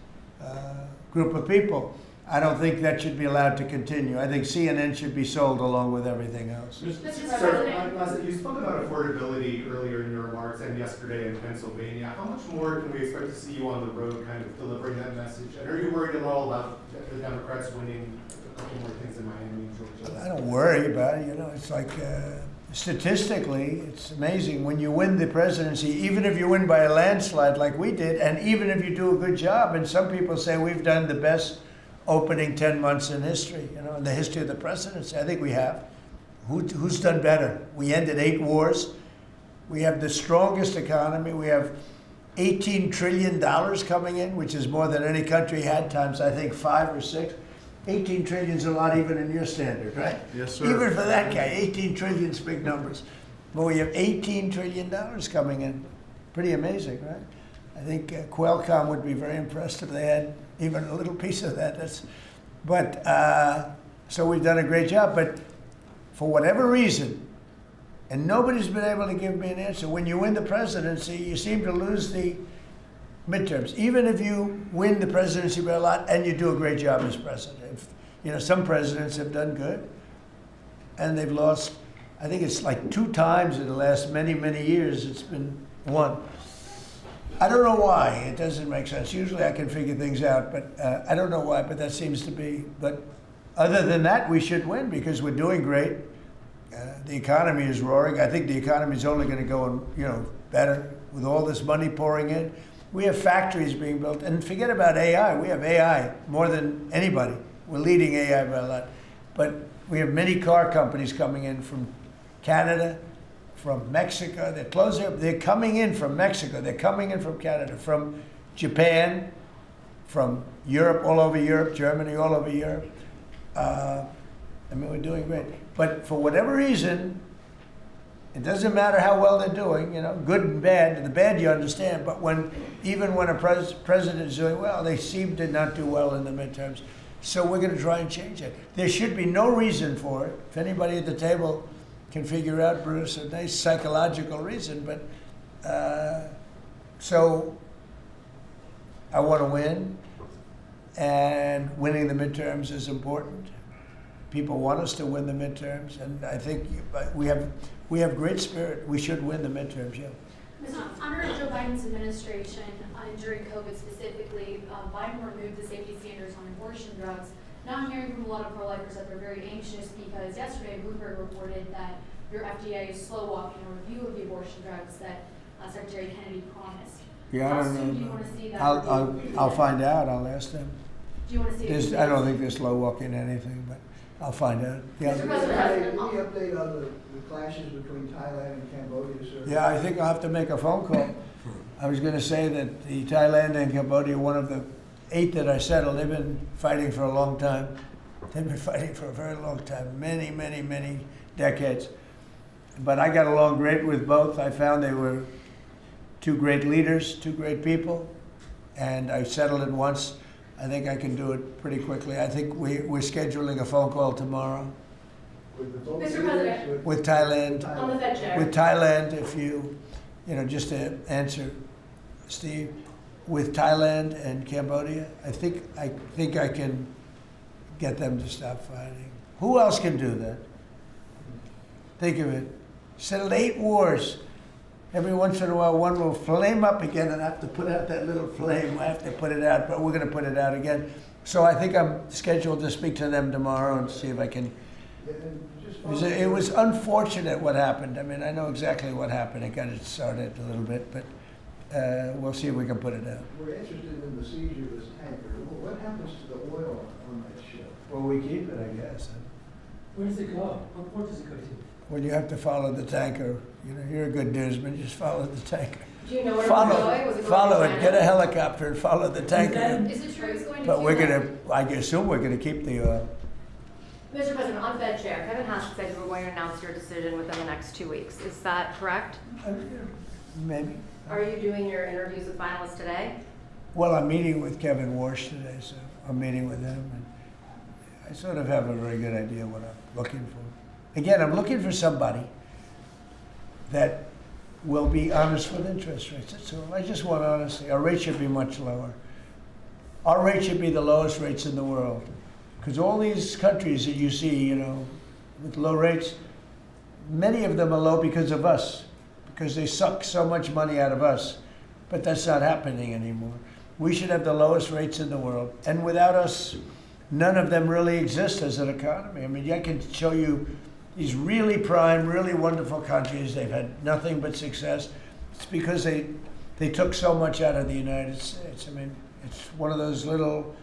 group of people, I don't think that should be allowed to continue. I think CNN should be sold along with everything else. Sir, you spoke about affordability earlier in your remarks and yesterday in Pennsylvania. How much more can we expect to see you on the road kind of delivering that message? And are you worried at all about the Democrats winning a couple more things in Miami and Georgia? I don't worry about it. You know, it's like statistically, it's amazing when you win the presidency, even if you win by a landslide like we did, and even if you do a good job, and some people say we've done the best opening 10 months in history, you know, in the history of the presidency. I think we have. Who's done better? We ended 8 wars. We have the strongest economy. We have $18 trillion coming in, which is more than any country had, times I think 5 or 6. 18 trillion is a lot even in your standard, right? Yes, sir. Even for that guy, 18 trillion is big numbers. But we have $18 trillion coming in. Pretty amazing, right? I think Qualcomm would be very impressed if they had even a little piece of that. So we've done a great job. But for whatever reason, and nobody's been able to give me an answer, when you win the presidency, you seem to lose the midterms, even if you win the presidency by a lot and you do a great job as president. You know, some presidents have done good, and they've lost. I think it's like 2 times in the last many, many years it's been won. I don't know why. It doesn't make sense. Usually I can figure things out, but I don't know why, but that seems to be. But other than that, we should win because we're doing great. The economy is roaring. I think the economy is only going to go, better with all this money pouring in. We have factories being built, and forget about AI. We have AI more than anybody. We're leading AI by a lot. But we have many car companies coming in from Canada, from Mexico. They're coming in from Mexico. They're coming in from Canada, from Japan, from Europe, all over Europe, Germany, all over Europe. We're doing great. But for whatever reason, it doesn't matter how well they're doing, good and bad. The bad you understand, but even when a president is doing well, they seem to not do well in the midterms. So we're going to try and change it. There should be no reason for it. If anybody at the table can figure out, Bruce, a nice psychological reason, but so I want to win, and winning the midterms is important. People want us to win the midterms, and I think we have great spirit. We should win the midterms, yeah. Under Joe Biden's administration, during COVID specifically, Biden removed the safety standards on abortion drugs. Now I'm hearing from a lot of pro-lifers that they're very anxious because yesterday Bloomberg reported that your FDA is slow walking a review of the abortion drugs that Secretary Kennedy promised. Yeah, How I don't soon know. do you want to see that? I'll find out. I'll ask them. Do you want to see it? I don't think they're slow walking anything, but I'll find out. Yeah. Mr. President, Any update on the clashes between Thailand and Cambodia, sir? Yeah, I think I'll have to make a phone call. I was going to say that the Thailand and Cambodia, one of the 8 that I settled, they've been fighting for a long time. They've been fighting for a very long time, many, many, many decades. But I got along great with both. I found they were 2 great leaders, 2 great people, and I settled it once. I think I can do it pretty quickly. I think we're scheduling a phone call tomorrow. Mr. President. With Thailand. On the Fed chair. With Thailand, if you just to answer, Steve, with Thailand and Cambodia, I think I can get them to stop fighting. Who else can do that? Think of it. Settled 8 wars. Every once in a while, one will flame up again, and I have to put out that little flame. I have to put it out, but we're going to put it out again. So I think I'm scheduled to speak to them tomorrow and see if I can. It was unfortunate what happened. I mean, I know exactly what happened. It got it started a little bit, but we'll see if we can put it out. We're interested in the seizure of this tanker. What happens to the oil on that ship? Well, we keep it, I guess. Where does it go? What port does it go to? Well, you have to follow the tanker. You're a good newsman. Just follow the tanker. Do you know where it was going? Was it going Follow to it. China? Get a helicopter and follow the tanker. Is it true it's going to But we're Cuba? I assume we're gonna keep the oil. Mr. President, on Fed Chair, Kevin Haskett said you were going to announce your decision within the next 2 weeks. Is that correct? Maybe. Are you doing your interviews with finalists today? Well, I'm meeting with Kevin Warsh today, so I'm meeting with him, and I sort of have a very good idea what I'm looking for. Again, I'm looking for somebody that will be honest with interest rates. That's all. I just want honesty. Our rate should be much lower. Our rate should be the lowest rates in the world. Because all these countries that you see, you know, with low rates, many of them are low because of us, because they suck so much money out of us. But that's not happening anymore. We should have the lowest rates in the world. And without us, none of them really exist as an economy. I mean, I can show you these really prime, really wonderful countries. They've had nothing but success. It's because they took so much out of the United States. I mean, it's one of those little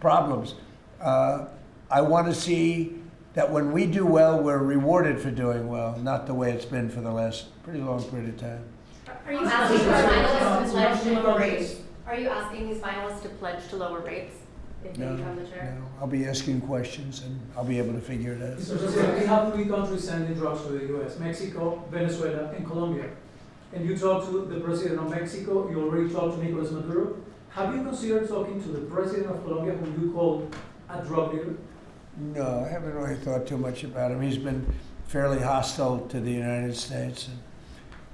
problems. I want to see that when we do well, we're rewarded for doing well, not the way it's been for the last pretty long period of time. Are you asking for finalists to pledge to lower rates? Are you asking these finalists to pledge to lower rates if they become the chair? No, I'll be asking questions and I'll be able to figure it out. Mr. President, we have 3 countries sending drugs to the U.S., Mexico, Venezuela, and Colombia. And you talked to the president of Mexico, you already talked to Nicolas Maduro. Have you considered talking to the president of Colombia, whom you call a drug dealer? No, I haven't really thought too much about him. He's been fairly hostile to the United States, and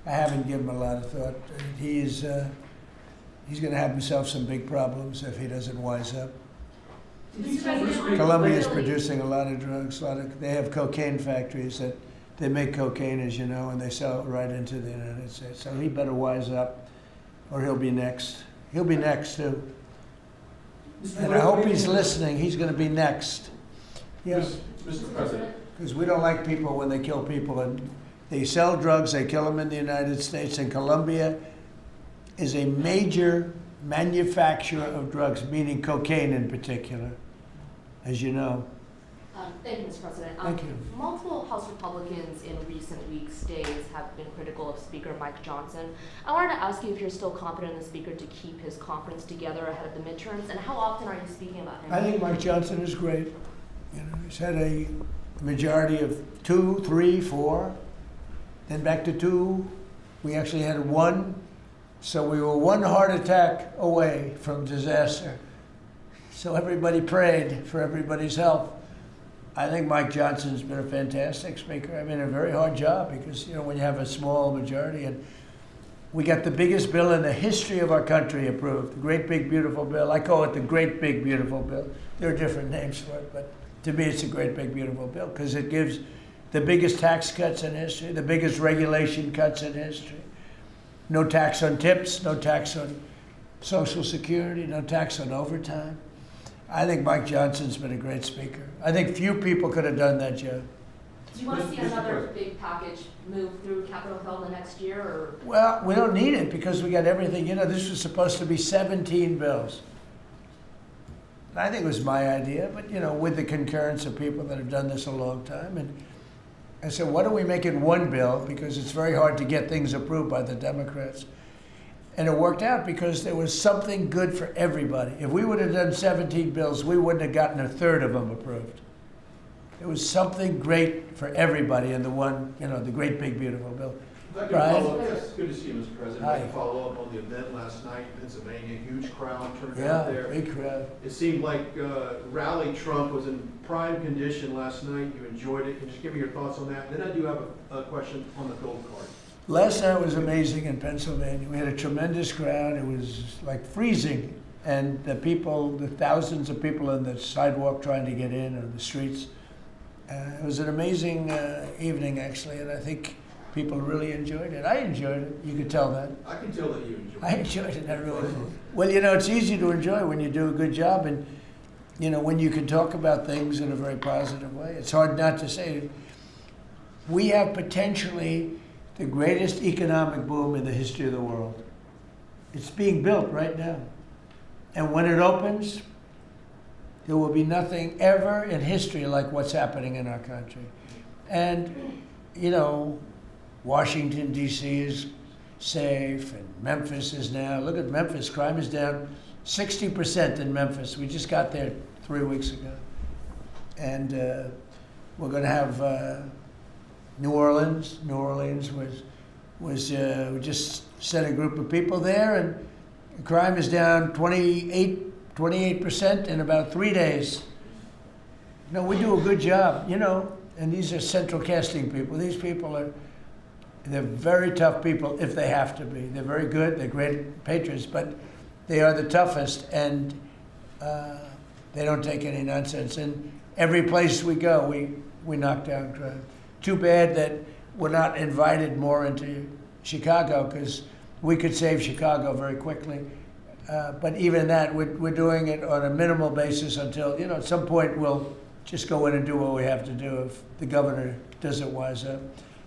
I haven't given him a lot of thought. He's going to have himself some big problems if he doesn't wise up. Colombia is producing a lot of drugs. They have cocaine factories that they make cocaine, as you know, and they sell it right into the United States. So he better wise up, or he'll be next. He'll be next too. And I hope he's listening. He's going to be next. Yes. Mr. President. Because we don't like people when they kill people. And they sell drugs, they kill them in the United States. And Colombia is a major manufacturer of drugs, meaning cocaine in particular, as you know. Thank you, Mr. President. Thank you. Multiple House Republicans in recent weeks, days, have been critical of Speaker Mike Johnson. I wanted to ask you if you're still confident in the Speaker to keep his conference together ahead of the midterms, and how often are you speaking about him? I think Mike Johnson is great. You know, he's had a majority of 2, 3, 4, then back to 2. We actually had 1. So we were 1 heart attack away from disaster. So everybody prayed for everybody's health. I think Mike Johnson's been a fantastic speaker. I mean, a very hard job because, you know, when you have a small majority, and we got the biggest bill in the history of our country approved, the Great Big Beautiful Bill. I call it the Great Big Beautiful Bill. There are different names for it, but to me it's a Great Big Beautiful Bill because it gives the biggest tax cuts in history, the biggest regulation cuts in history. No tax on tips, no tax on Social Security, no tax on overtime. I think Mike Johnson's been a great speaker. I think few people could have done that job. Do you want to see another big package move through Capitol Hill in the next year, or? Well, we don't need it because we got everything. You know, this was supposed to be 17 bills. I think it was my idea, but, you know, with the concurrence of people that have done this a long time. And I said, why don't we make it 1 bill? Because it's very hard to get things approved by the Democrats. And it worked out because there was something good for everybody. If we would have done 17 bills, we wouldn't have gotten 1/3 of them approved. It was something great for everybody in the one, you know, the Great Big Beautiful Bill. Brian? Yes, good to see you, Mr. President. Hi. I'd like to follow up on the event last night in Pennsylvania. Huge crowd turned Yeah, out there. big crowd. It seemed like Rally Trump was in prime condition last night. You enjoyed it. Can you just give me your thoughts on that? Then I do have a question on the gold card. Last night was amazing in Pennsylvania. We had a tremendous crowd. It was like freezing. And the people, the thousands of people on the sidewalk trying to get in or the streets. It was an amazing evening, actually, and I think people really enjoyed it. I enjoyed it. You could tell that. I can tell that you enjoyed it. I enjoyed it. I really did. Well, you know, it's easy to enjoy when you do a good job and, you know, when you can talk about things in a very positive way. It's hard not to say it. We have potentially the greatest economic boom in the history of the world. It's being built right now. And when it opens, there will be nothing ever in history like what's happening in our country. And, you know, Washington, D.C. is safe, and Memphis is now. Look at Memphis. Crime is down 60% in Memphis. We just got there 3 weeks ago. And we're going to have New Orleans. New Orleans we just sent a group of people there, and crime is down 28% in about 3 days. No, we do a good job, you know. And these are central casting people. These people they're very tough people if they have to be. They're very good, they're great patriots, but they are the toughest, and they don't take any nonsense. And every place we go, we knock down crime. Too bad that we're not invited more into Chicago, because we could save Chicago very quickly. But even that, we're doing it on a minimal basis until, at some point we'll just go in and do what we have to do if the governor doesn't wise up.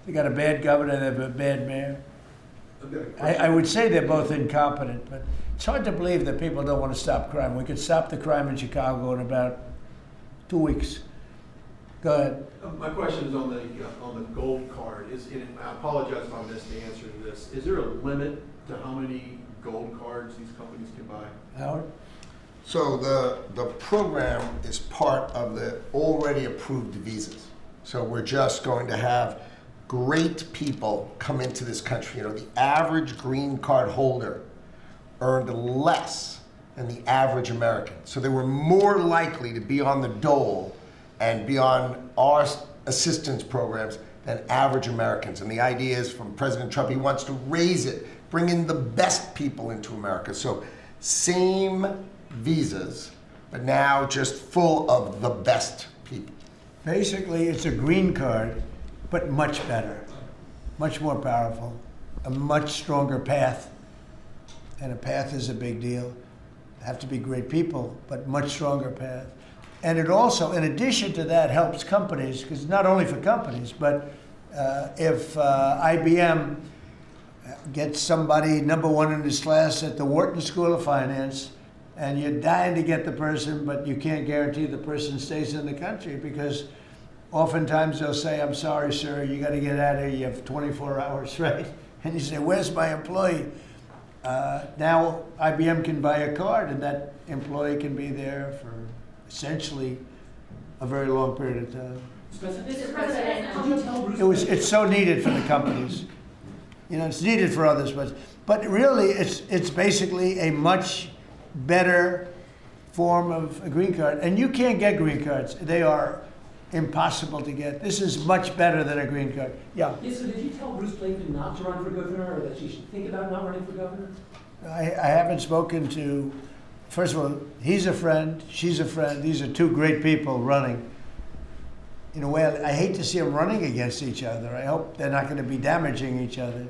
They got a bad governor, they have a bad mayor. I would say they're both incompetent, but it's hard to believe that people don't want to stop crime. We could stop the crime in Chicago in about 2 weeks. Go ahead. My question is on the gold card. And I apologize if I missed the answer to this. Is there a limit to how many gold cards these companies can buy? Howard? So the program is part of the already approved visas. So we're just going to have great people come into this country. The average green card holder earned less than the average American. So they were more likely to be on the dole and be on our assistance programs than average Americans. And the idea is from President Trump, he wants to raise it, bring in the best people into America. So same visas, but now just full of the best people. Basically, it's a green card, but much better, much more powerful, a much stronger path. And a path is a big deal. Have to be great people, but much stronger path. And it also, in addition to that, helps companies, because not only for companies, but if IBM gets somebody #1 in his class at the Wharton School of Finance, and you're dying to get the person, but you can't guarantee the person stays in the country, because oftentimes they'll say, I'm sorry, sir, you got to get out of here, you have 24 hours, right? And you say, where's my employee? Now IBM can buy a card, and that employee can be there for essentially a very long period of time. Mr. President, could you tell Bruce? It's so needed for the companies. It's needed for others, but really it's basically a much better form of a green card. And you can't get green cards. They are impossible to get. This is much better than a green card. Yeah. Yes, so did you tell Bruce Blinken not to run for governor, or that she should think about not running for governor? I haven't spoken to, first of all, he's a friend, she's a friend. These are two great people running. In a way, I hate to see them running against each other. I hope they're not going to be damaging each other.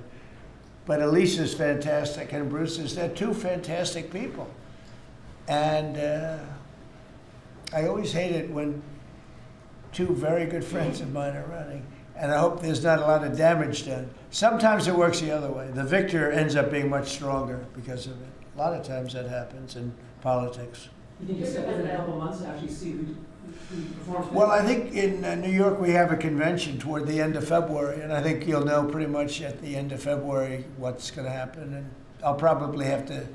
But Elisa's fantastic, and Bruce they're two fantastic people. And I always hate it when two very good friends of mine are running. And I hope there's not a lot of damage done. Sometimes it works the other way. The victor ends up being much stronger because of it. A lot of times that happens in politics. You think you'll step in a couple months and actually see who performs better? Well, I think in New York we have a convention toward the end of February, and I think you'll know pretty much at the end of February what's going to happen. And I'll probably have to,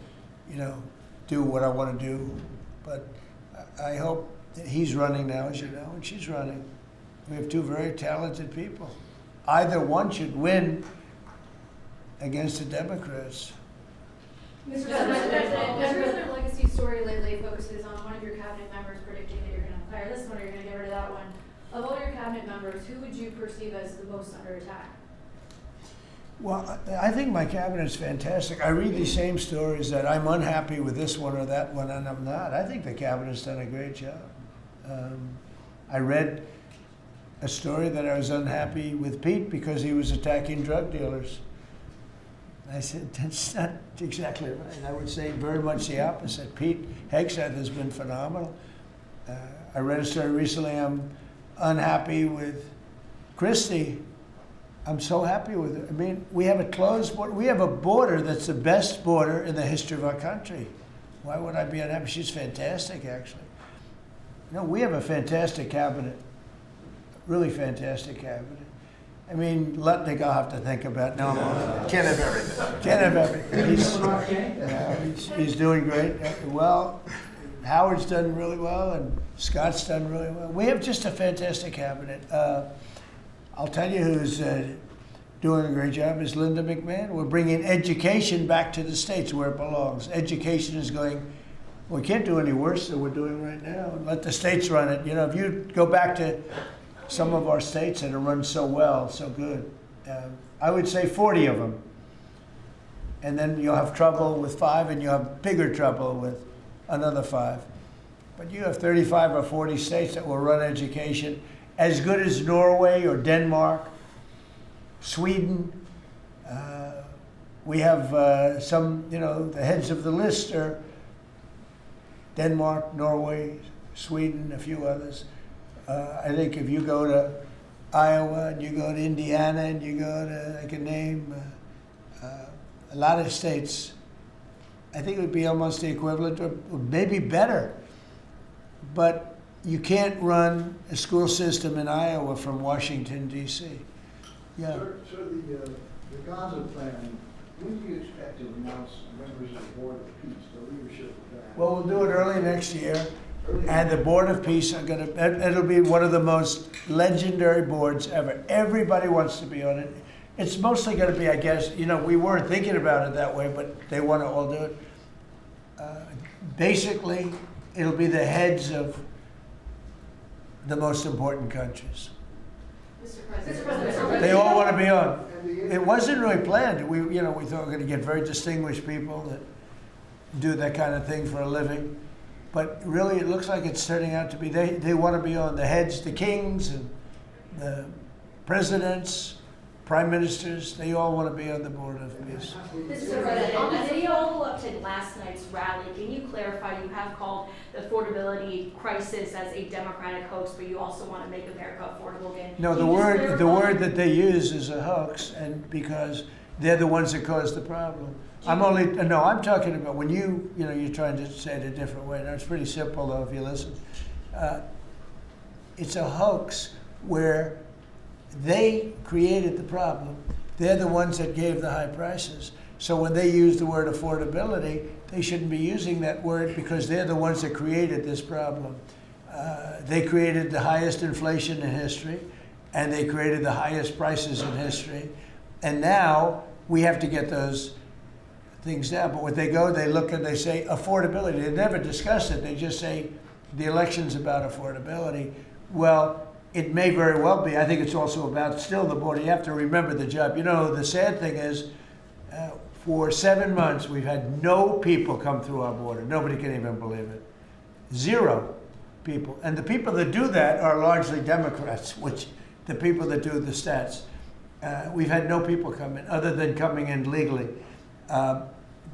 do what I want to do. But I hope that he's running now, as you know, and she's running. We have two very talented people. Either one should win against the Democrats. Mr. President, the President legacy story lately focuses on one of your cabinet members predicting that you're going to fire this one or you're going to get rid of that one. Of all your cabinet members, who would you perceive as the most under attack? Well, I think my cabinet's fantastic. I read these same stories that I'm unhappy with this one or that one, and I'm not. I think the cabinet's done a great job. I read a story that I was unhappy with Pete because he was attacking drug dealers. I said, that's not exactly right. I would say very much the opposite. Pete Hegseth has been phenomenal. I read a story recently, I'm unhappy with Christie. I'm so happy with it. I mean, we have a closed border. We have a border that's the best border in the history of our country. Why would I be unhappy? She's fantastic, actually. We have a fantastic cabinet. Really fantastic cabinet. I mean, Lutnick I'll have to think about. No, Can't have everything. Can't have everything. He's doing great. Well, Howard's done really well, and Scott's done really well. We have just a fantastic cabinet. I'll tell you who's doing a great job is Linda McMahon. We're bringing education back to the states where it belongs. Education is going, we can't do any worse than we're doing right now. Let the states run it. If you go back to some of our states that are run so well, so good. I would say 40 of them. And then you'll have trouble with 5, and you'll have bigger trouble with another 5. But you have 35 or 40 states that will run education as good as Norway or Denmark, Sweden. We have some, the heads of the list are Denmark, Norway, Sweden, a few others. I think if you go to Iowa and you go to Indiana and you go to, I can name a lot of states, I think it would be almost the equivalent or maybe better. But you can't run a school system in Iowa from Washington, D.C. Yeah. Sir, the Gaza plan, when do you expect to announce members of the Board of Peace, the leadership of that? Well, we'll do it early next year. And the Board of Peace are going to, it'll be one of the most legendary boards ever. Everybody wants to be on it. It's mostly going to be, I guess, we weren't thinking about it that way, but they want to all do it. Basically, it'll be the heads of the most important countries. Mr. President. They all want to be on. It wasn't really planned. We thought we were going to get very distinguished people that do that kind of thing for a living. But really, it looks like it's turning out to be, they want to be on. The heads, the kings and the presidents, prime ministers, they all want to be on the Board of Peace. Mr. President, as a follow-up to last night's rally, can you clarify, you have called the affordability crisis as a Democratic hoax, but you also want to make America affordable again? No, the word that they use is a hoax, and because they're the ones that caused the problem. I'm talking about when you're trying to say it a different way. Now, it's pretty simple, though, if you listen. It's a hoax where they created the problem. They're the ones that gave the high prices. So when they use the word affordability, they shouldn't be using that word because they're the ones that created this problem. They created the highest inflation in history, and they created the highest prices in history. And now we have to get those things down. But when they look and they say affordability. They never discuss it. They just say the election's about affordability. Well, it may very well be. I think it's also about still the border. You have to remember the job. The sad thing is, for 7 months, we've had no people come through our border. Nobody can even believe it. 0 people. And the people that do that are largely Democrats, which the people that do the stats. We've had no people come in, other than coming in legally.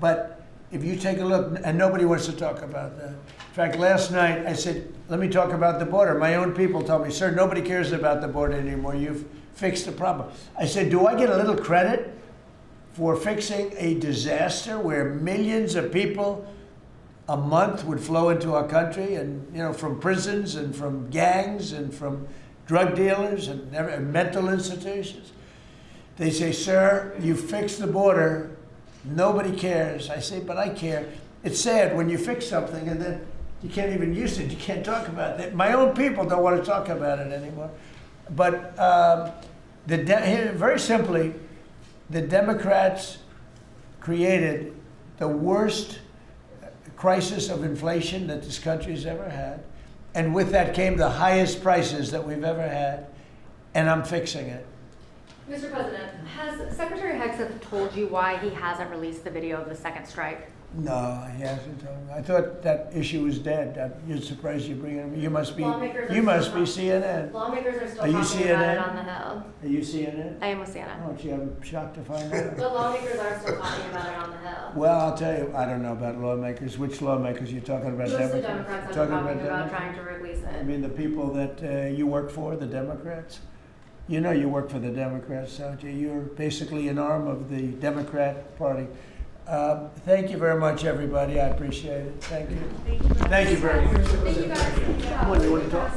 But if you take a look, and nobody wants to talk about that. In fact, last night I said, let me talk about the border. My own people told me, sir, nobody cares about the border anymore. You've fixed the problem. I said, do I get a little credit for fixing a disaster where millions of people a month would flow into our country, and from prisons and from gangs and from drug dealers and mental institutions? They say, sir, you fixed the border. Nobody cares. I say, but I care. It's sad when you fix something and then you can't even use it. You can't talk about it. My own people don't want to talk about it anymore. But very simply, the Democrats created the worst crisis of inflation that this country's ever had. And with that came the highest prices that we've ever had. And I'm fixing it. Mr. President, has Secretary Hegseth told you why he hasn't released the video of the second strike? No, he hasn't told me. I thought that issue was dead. You're surprised you bring it up. You must be CNN. Lawmakers are still Are you talking about it CNN? on the Hill. Are you CNN? I am with CNN. Oh, gee, I'm shocked to find out. But lawmakers are still talking about it on the Hill. Well, I'll tell you, I don't know about lawmakers. Which lawmakers are you talking about? Most of the Democrats have been talking about Democrats? trying to release it. I mean, the people that you work for, the Democrats? You know you work for the Democrats, don't you? You're basically an arm of the Democrat Party. Thank you very much, everybody. I appreciate it. Thank you. Thank you very much. Thank you guys. What, you want to talk?